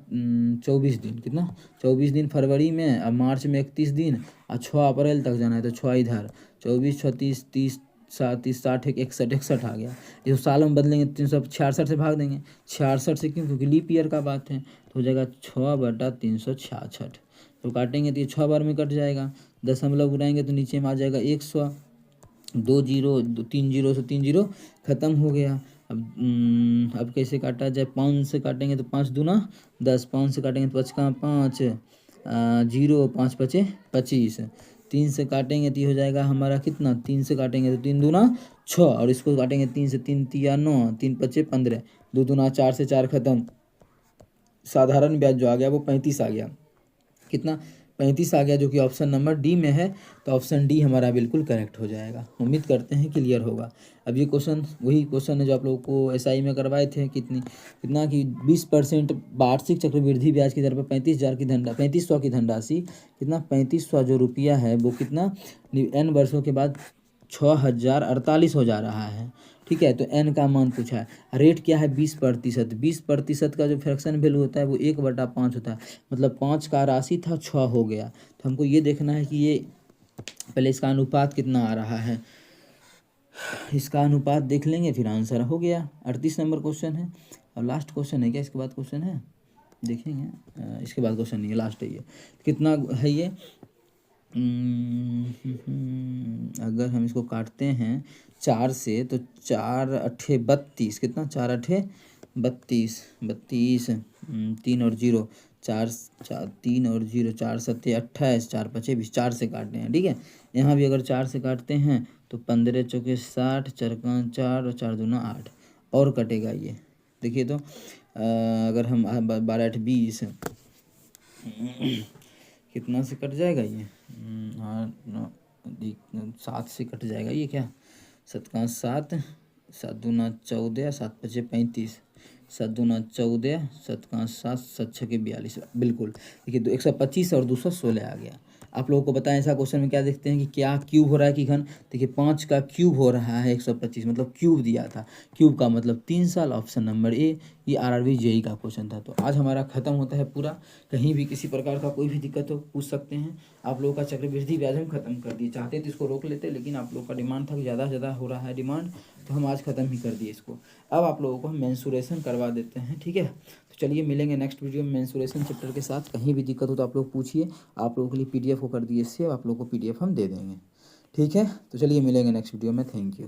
Speaker 1: 24 दिन, कितना 24 दिन फरवरी में, अब मार्च में 31 दिन, और 6 अप्रैल तक जाना है तो 6 इधर, 24 36 30 37 60 61 आ गया। ये तो सालों में बदलेंगे 366 से भाग देंगे, 66 से, क्यों, क्योंकि लीप ईयर का बात है, तो हो जाएगा 6/366। तो काटेंगे तो ये 6 बार में कट जाएगा, दशमलव उड़ाएंगे तो नीचे में आ जाएगा 100, 2 जीरो 3 जीरो से 3 जीरो खत्म हो गया। अब कैसे काटा जाए, 5 से काटेंगे तो 5 दूना 10, 5 से काटेंगे तो 5 का 5 जीरो, 5 पचे 25, 3 से काटेंगे तो ये हो जाएगा हमारा कितना, 3 से काटेंगे तो 3 दूना 6, और इसको काटेंगे 3 से, 3 तिया 9, 3 पचे 15, 2 दूना 4 से 4 खत्म। साधारण ब्याज जो आ गया वो 35 आ गया, कितना 35 आ गया, जो कि ऑप्शन नंबर डी में है, तो ऑप्शन डी हमारा बिल्कुल करेक्ट हो जाएगा। उम्मीद करते हैं क्लियर होगा। अब ये क्वेश्चन वही क्वेश्चन है जो आप लोगों को SI में करवाए थे, कितना कि 20% वार्षिक चक्रवृद्धि ब्याज की दर पर 3500 की धनराशि, कितना 3500 जो रुपया है वो कितना n वर्षों के बाद 6,048 हो जा रहा है। ठीक है, तो n का मान पूछा है, रेट क्या है 20%, 20% का जो फ्रैक्शन वैल्यू होता है वो 1/5 होता है, मतलब 5 का राशि था 6 हो गया, तो हमको ये देखना है कि ये पहले इसका अनुपात कितना आ रहा है, इसका अनुपात देख लेंगे फिर आंसर हो गया। 38 नंबर क्वेश्चन है, और लास्ट क्वेश्चन है क्या, इसके बाद क्वेश्चन है देखेंगे, इसके बाद क्वेश्चन नहीं है, लास्ट है ये। कितना है ये, अगर हम इसको काटते हैं 4 से तो 4 अठे 32, कितना 4 अठे 32, 32 3 और 0 4 3 और 0 4 सत्ते 28, 4 पचे 20, 4 से काटते हैं। ठीक है, यहाँ भी अगर 4 से काटते हैं तो 15 चौके 60, 4 का 4 और 4 दूना 8, और कटेगा ये देखिए, तो अगर हम 12 8 20 कितना से कट जाएगा ये, 7 से कट जाएगा ये, क्या 7 का 7, 7 दूना 14, 7 पचे 35, 7 दूना 14, 7 का 7, 7 छके 42, बिल्कुल। देखिए 125 और 216 आ गया। आप लोगों को बताएं ऐसा क्वेश्चन में क्या देखते हैं कि क्या क्यूब हो रहा है कि घन, देखिए 5 का क्यूब हो रहा है 125, मतलब क्यूब दिया था, क्यूब का मतलब 3 साल, ऑप्शन नंबर ए। ये RRB JEE का क्वेश्चन था। तो आज हमारा खत्म होता है पूरा। कहीं भी किसी प्रकार का कोई भी दिक्कत हो पूछ सकते हैं। आप लोगों का चक्रवृद्धि ब्याज हम खत्म कर दिए, चाहते तो इसको रोक लेते, लेकिन आप लोग का डिमांड था कि ज़्यादा से ज़्यादा हो रहा है डिमांड, तो हम आज ख़त्म ही कर दिए इसको। अब आप लोगों को हम मेंसुरेशन करवा देते हैं, ठीक है। तो चलिए मिलेंगे नेक्स्ट वीडियो में मेंसुरेशन चैप्टर के साथ। कहीं भी दिक्कत हो तो आप लोग पूछिए, आप लोगों के लिए PDF को कर दिए सेव, आप लोगों को PDF हम दे देंगे, ठीक है। तो चलिए मिलेंगे नेक्स्ट वीडियो में, थैंक यू।